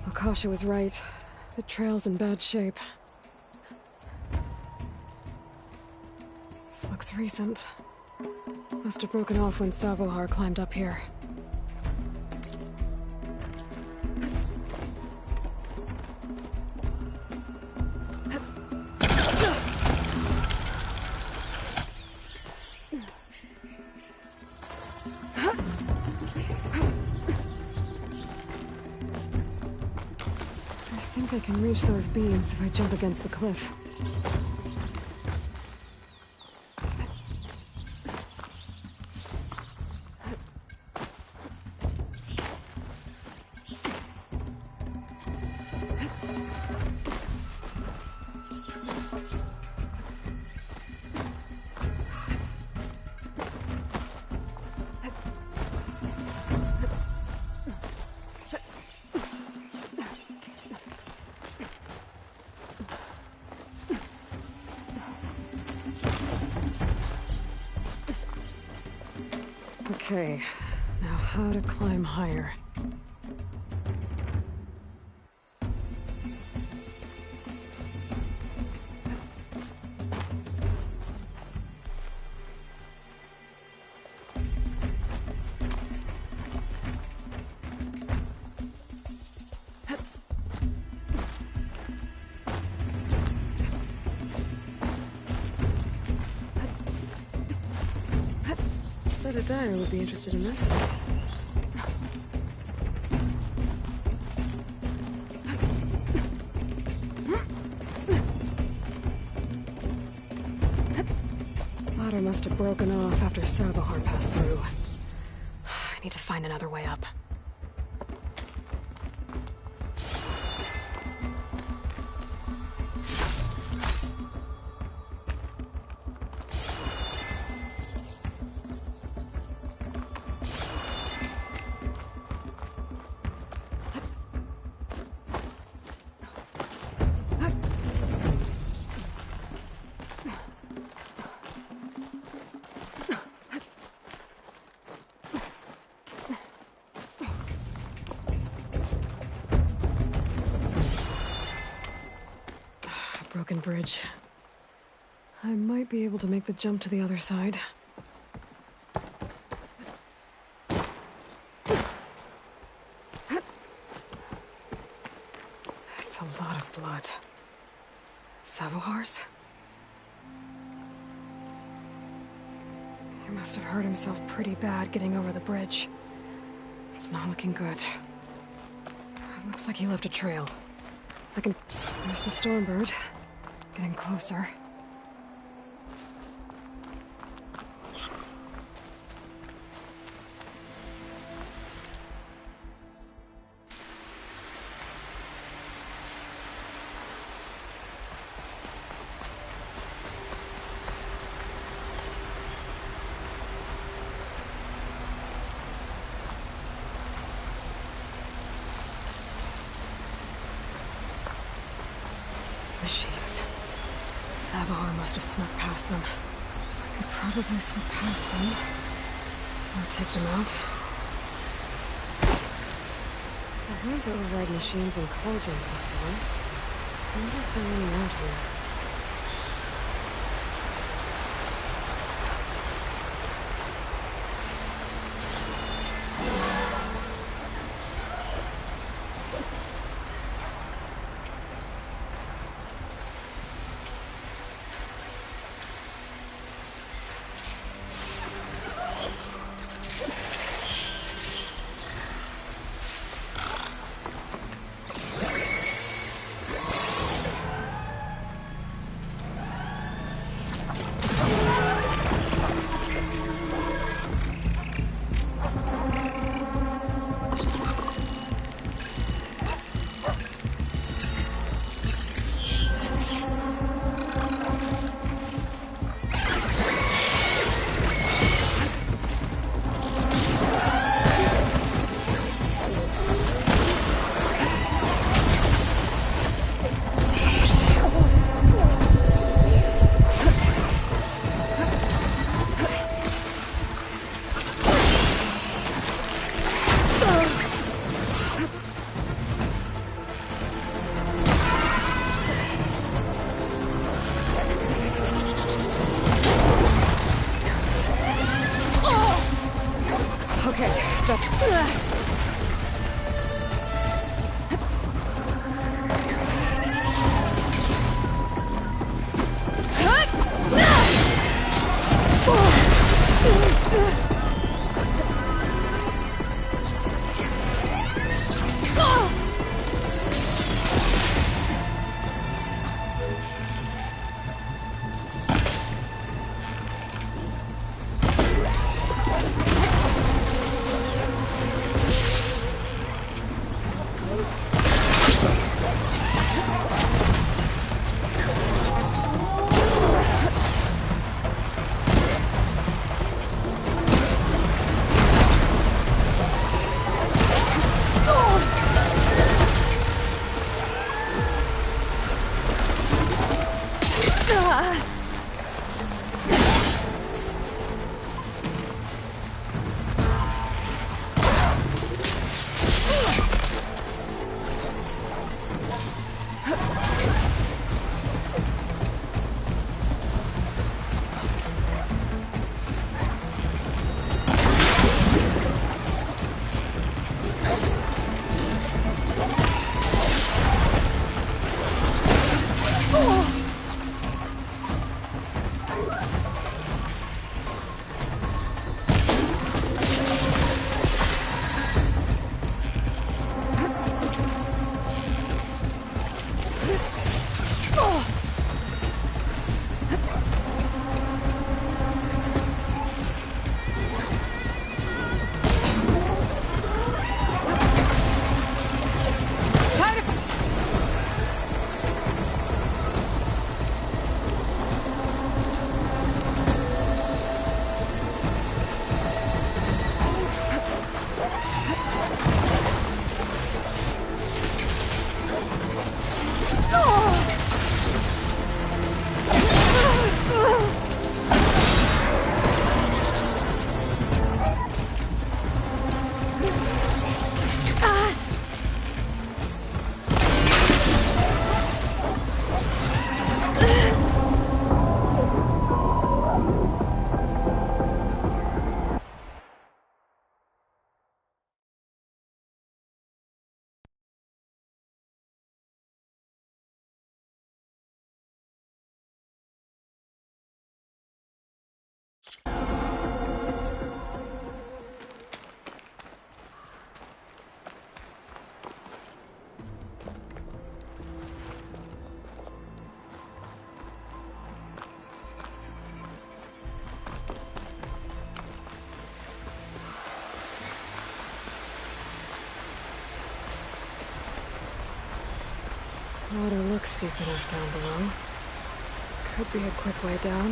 Akasha was right. The trail's in bad shape. This looks recent. Must have broken off when Savohar climbed up here. I can reach those beams if I jump against the cliff. Okay, now how to climb higher. Bet a dyer would be interested in this. Ladder must have broken off after Savohar passed through. I need to find another way up. Broken bridge. I might be able to make the jump to the other side. That's a lot of blood. Savohar's? He must have hurt himself pretty bad getting over the bridge. It's not looking good. It looks like he left a trail. There's the Stormbird. Getting closer. Machines. Savohar must have snuck past them. I could probably slip past them. Or take them out. I've learned to override machines and cauldrons before. I wonder if there are any out here. Water looks deep enough down below. Could be a quick way down.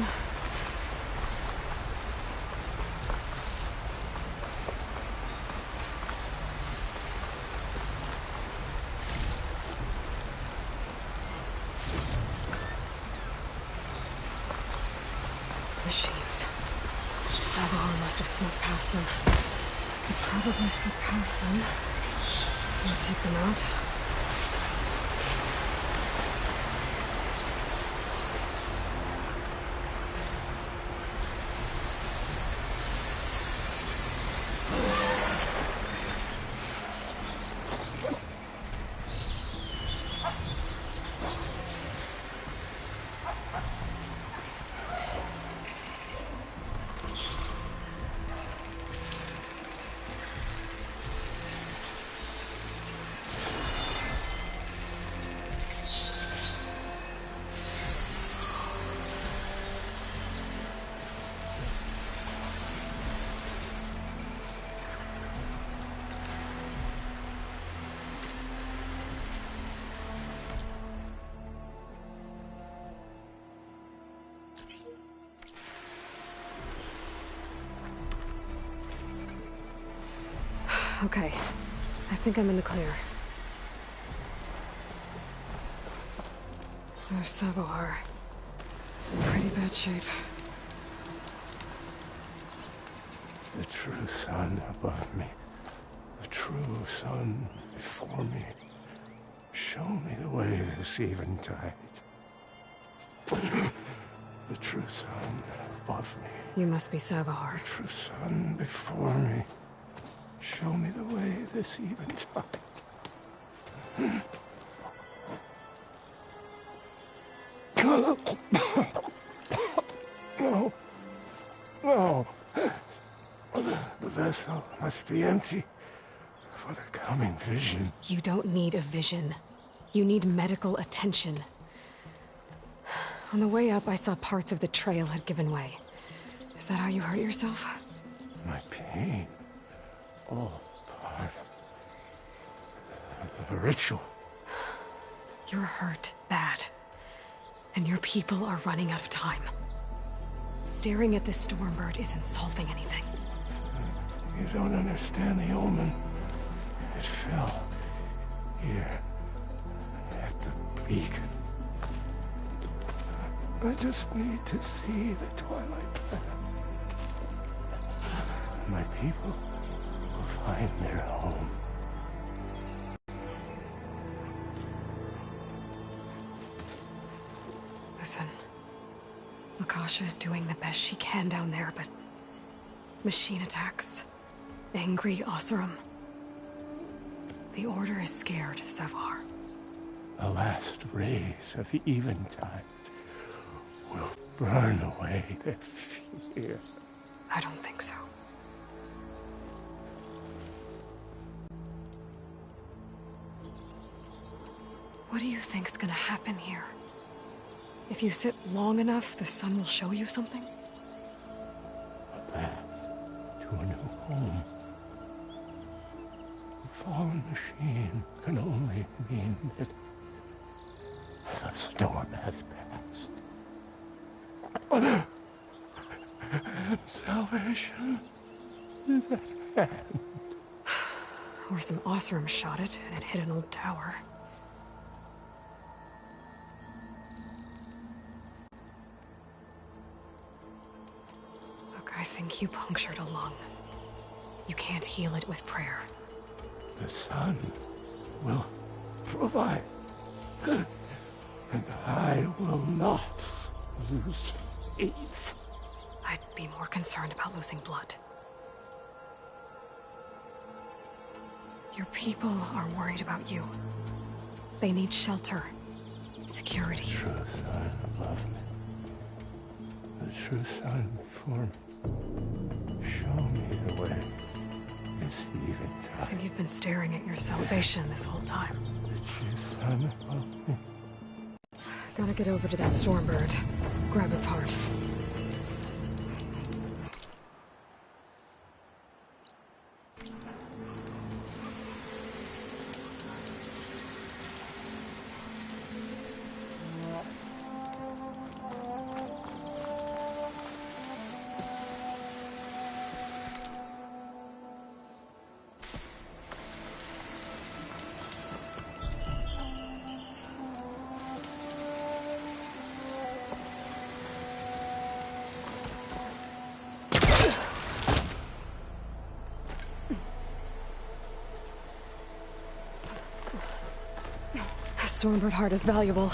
Machines. Savahar must have snuck past them. Could probably slip past them and take them out. Okay, I think I'm in the clear. There's Savahar. In pretty bad shape. The true sun above me. The true sun before me. Show me the way this eventide. The true sun above me. You must be Savahar. The true sun before me. Show me the way this eventide. No. No. The vessel must be empty for the coming vision. You don't need a vision. You need medical attention. On the way up, I saw parts of the trail had given way. Is that how you hurt yourself? My pain. All part of A ritual. You're hurt bad. And your people are running out of time. Staring at this Stormbird isn't solving anything. You don't understand the omen. It fell here at the beacon. I just need to see the Twilight Path. My people will find their home. Listen, Akasha is doing the best she can down there, but machine attacks, angry Oseram. The Order is scared, Sevar. The last rays of Eventide will burn away their fear. I don't think so. What do you think's gonna happen here? If you sit long enough, the sun will show you something? A path to a new home. The fallen machine can only mean that the storm has passed. Salvation is at hand. Or some Oseram shot it, and it hit an old tower. Look, I think you punctured a lung. You can't heal it with prayer. The sun will provide. And I will not lose faith. I'd be more concerned about losing blood. Your people are worried about you. They need shelter, security. The true sun above me. The true sun before me. Show me the way. This Eventide. I think you've been staring at your salvation this whole time. The true sun above me. Gotta get over to that Stormbird. Grab its heart. Stormbird heart is valuable.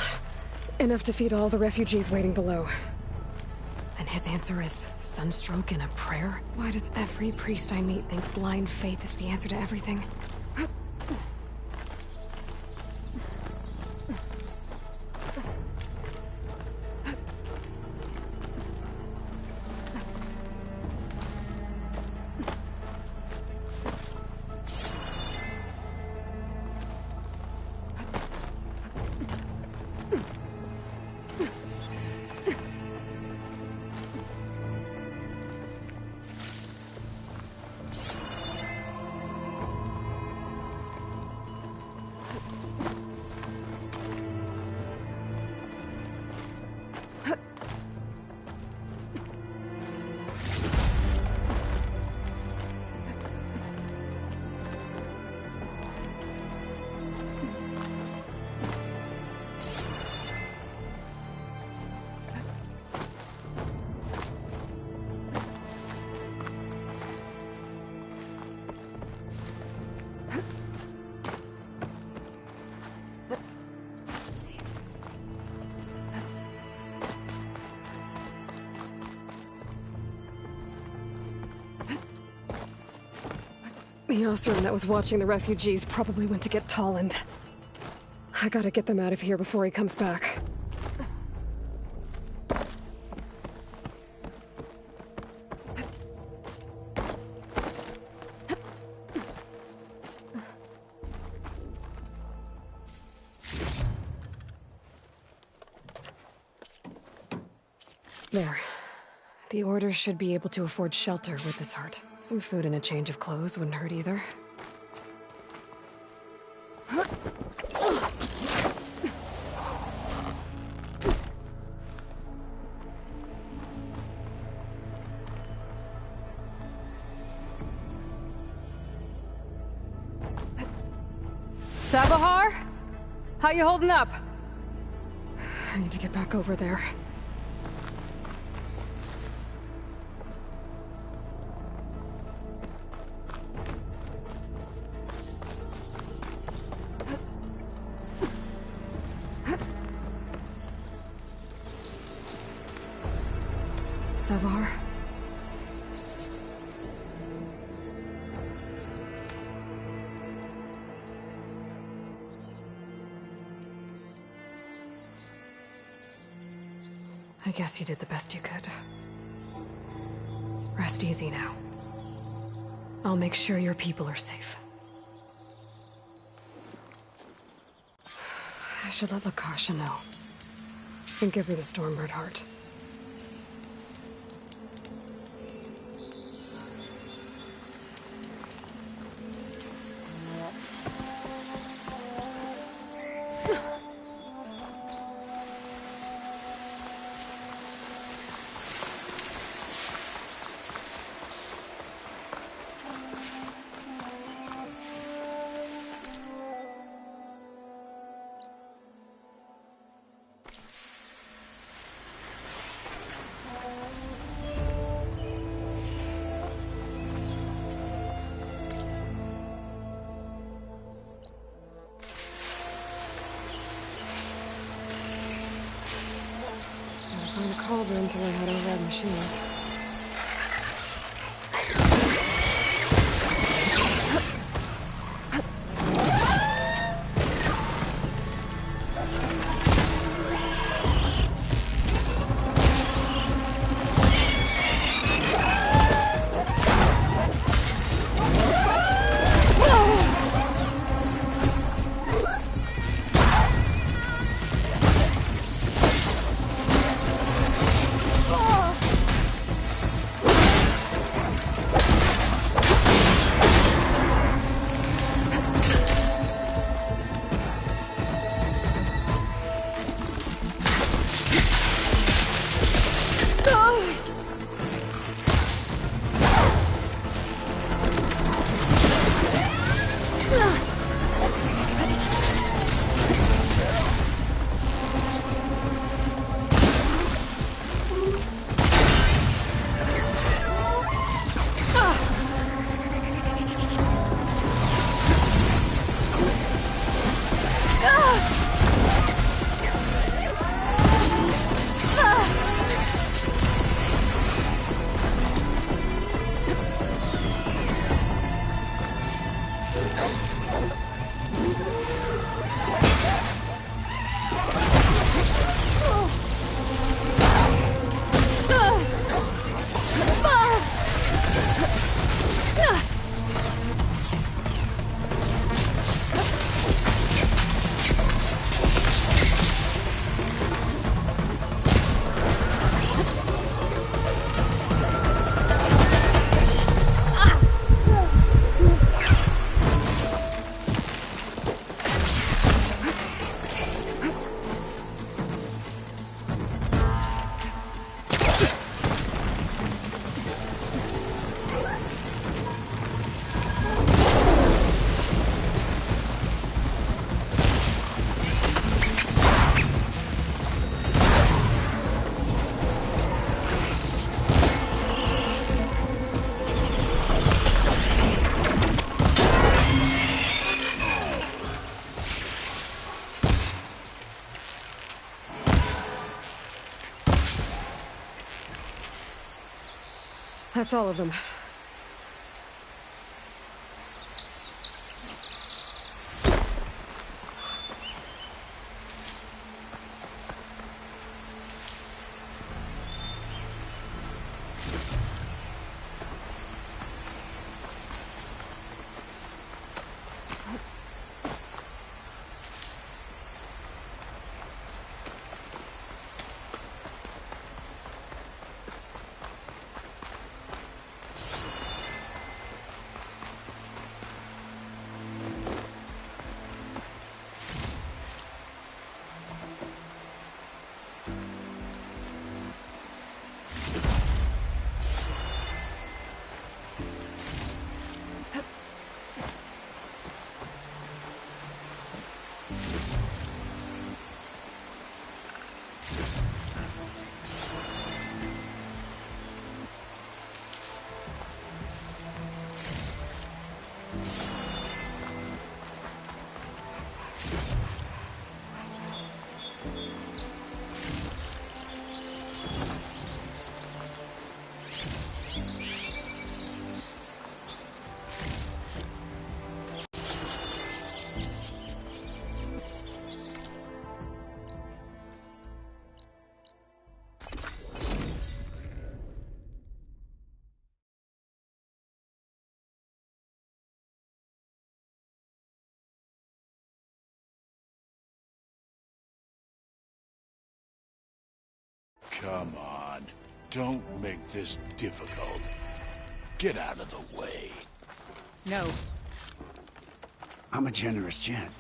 Enough to feed all the refugees waiting below. And his answer is sunstroke and a prayer? Why does every priest I meet think blind faith is the answer to everything? The Oseram that was watching the refugees probably went to get Tolland. I gotta get them out of here before he comes back. There. The Order should be able to afford shelter with this heart. Some food and a change of clothes wouldn't hurt either. Savahar? How you holding up? I need to get back over there. Savar? I guess you did the best you could. Rest easy now. I'll make sure your people are safe. I should let Lakasha know. And give her the Stormbird heart. Find a cauldron to learn how to read machines. That's all of them. Come on. Don't make this difficult. Get out of the way. No. I'm a generous gent.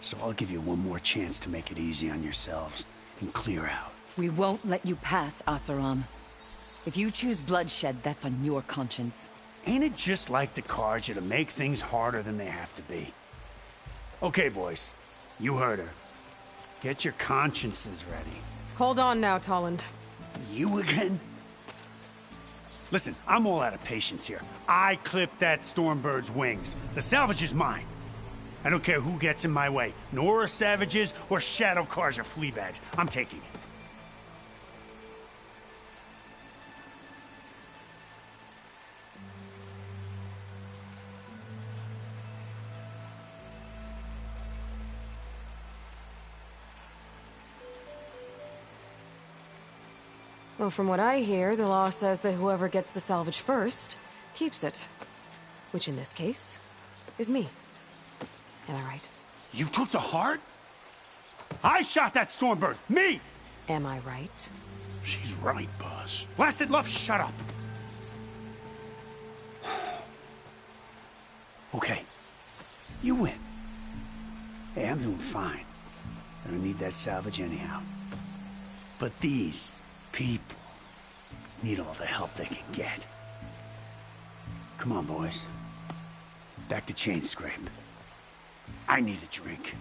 So I'll give you one more chance to make it easy on yourselves and clear out. We won't let you pass, Asaram. If you choose bloodshed, that's on your conscience. Ain't it just like the Carja to make things harder than they have to be? Okay, boys. You heard her. Get your consciences ready. Hold on now, Tolland. You again? Listen, I'm all out of patience here. I clipped that Stormbird's wings. The salvage is mine. I don't care who gets in my way. Nora savages or Shadow Carja fleabags. I'm taking it. Well, from what I hear, the law says that whoever gets the salvage first keeps it. Which in this case is me. Am I right? You took the heart? I shot that Stormbird! Me! Am I right? She's right, boss. Blasted love, shut up! Okay. You win. Hey, I'm doing fine. I don't need that salvage anyhow. But these people need all the help they can get. Come on, boys. Back to Chainscrape. I need a drink.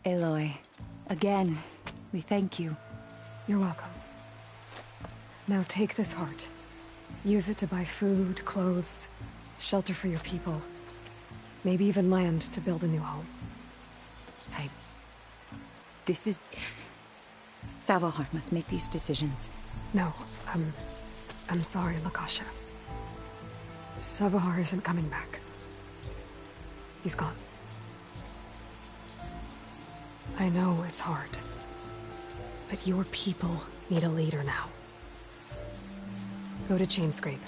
Aloy, again, we thank you. You're welcome. Now take this heart. Use it to buy food, clothes, shelter for your people. Maybe even land to build a new home. This is... Savahar must make these decisions. No, I'm sorry, Lakasha. Savahar isn't coming back. He's gone. I know it's hard, but your people need a leader now. Go to Chainscrape.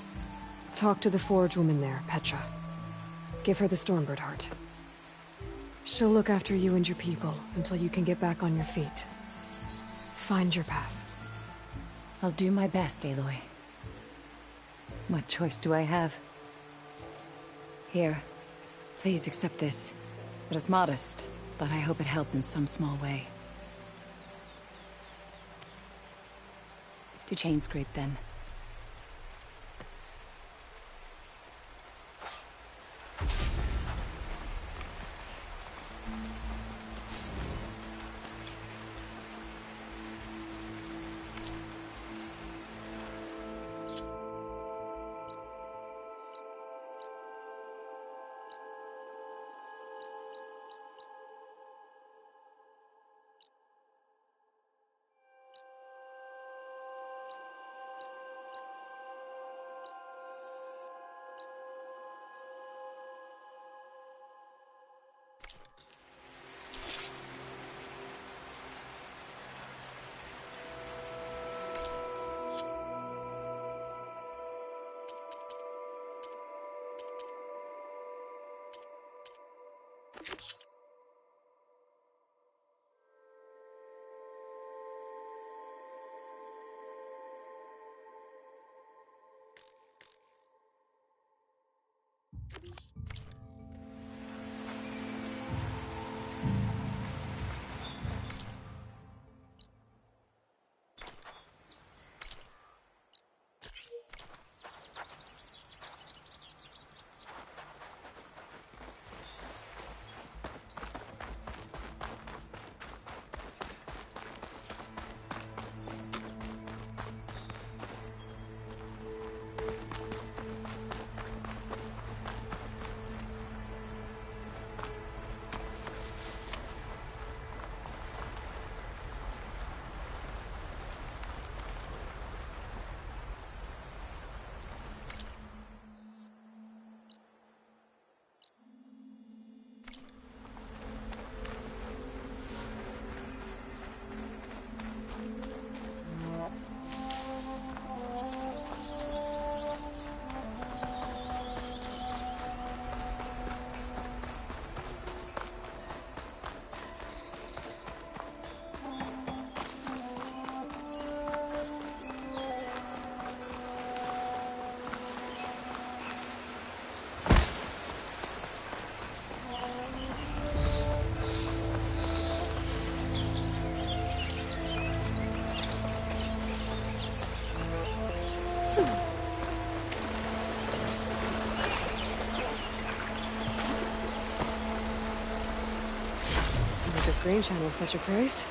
Talk to the Forge woman there, Petra. Give her the Stormbird heart. She'll look after you and your people until you can get back on your feet. Find your path. I'll do my best, Aloy. What choice do I have? Here, please accept this. It is modest, but I hope it helps in some small way. To Chainscrape, then. Greenshine will fetch a price.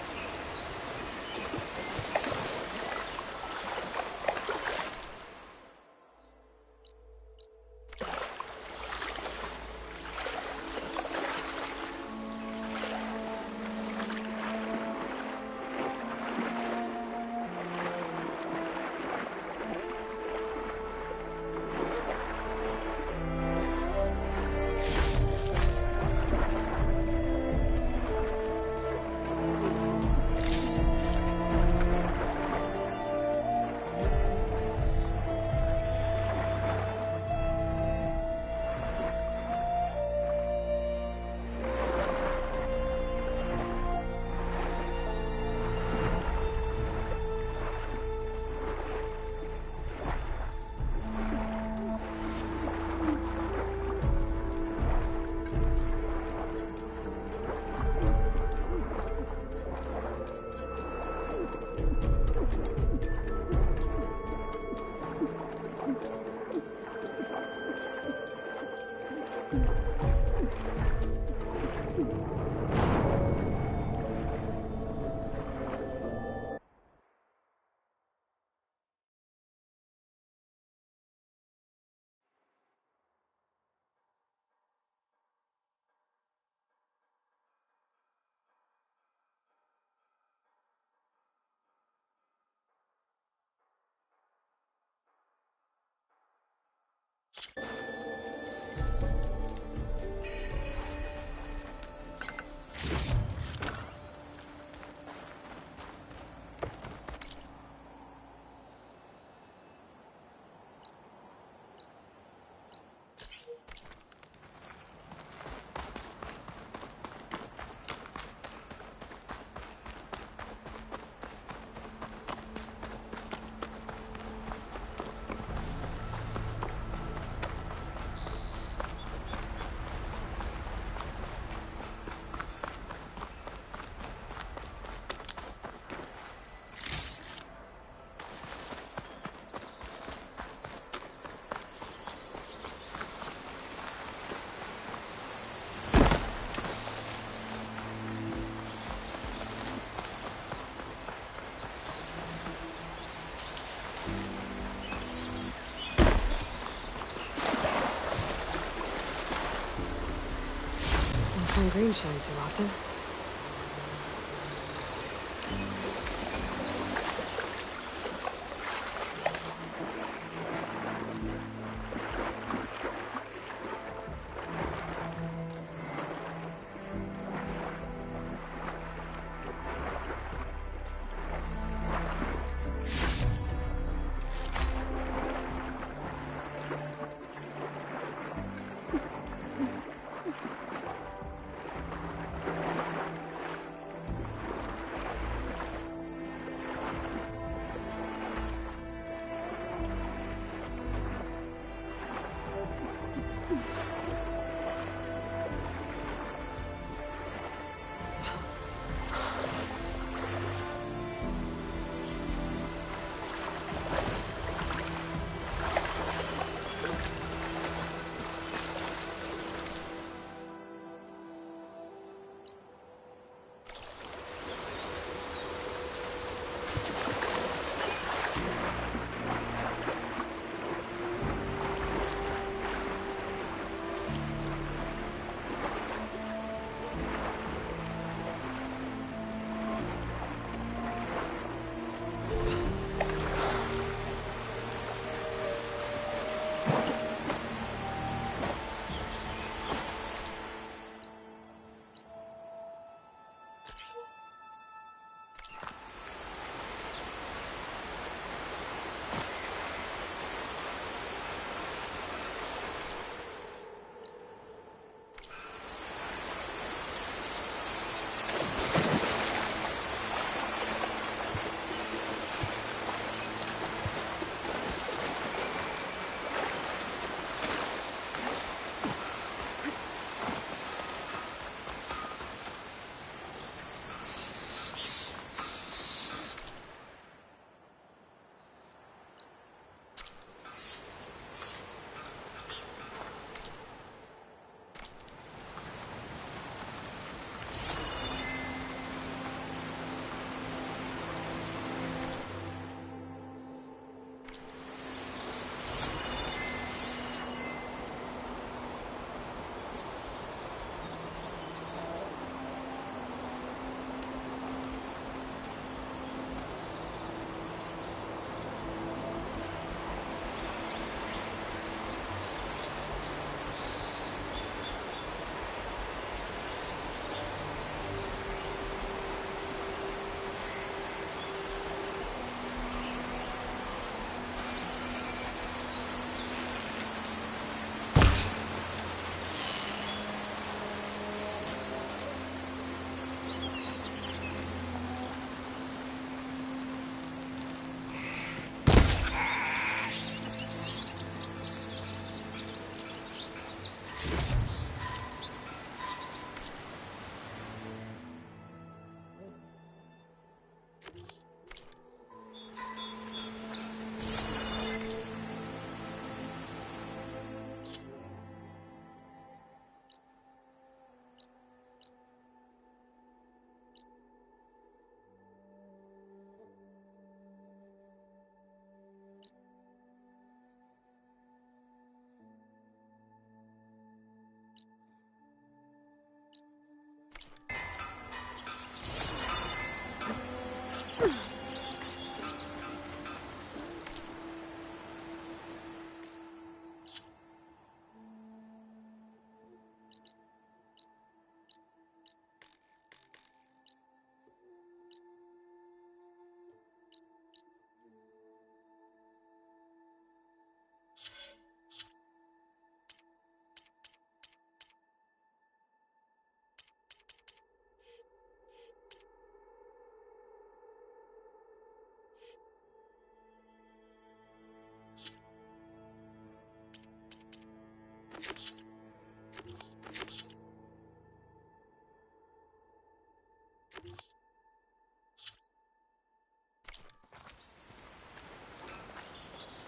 Greenshine too often.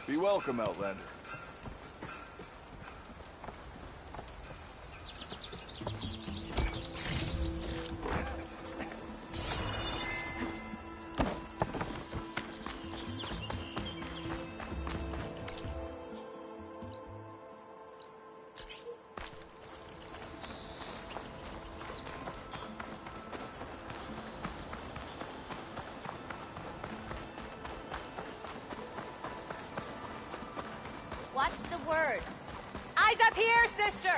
Be welcome, Outlander. What's the word? Eyes up here, sister!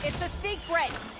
It's a secret!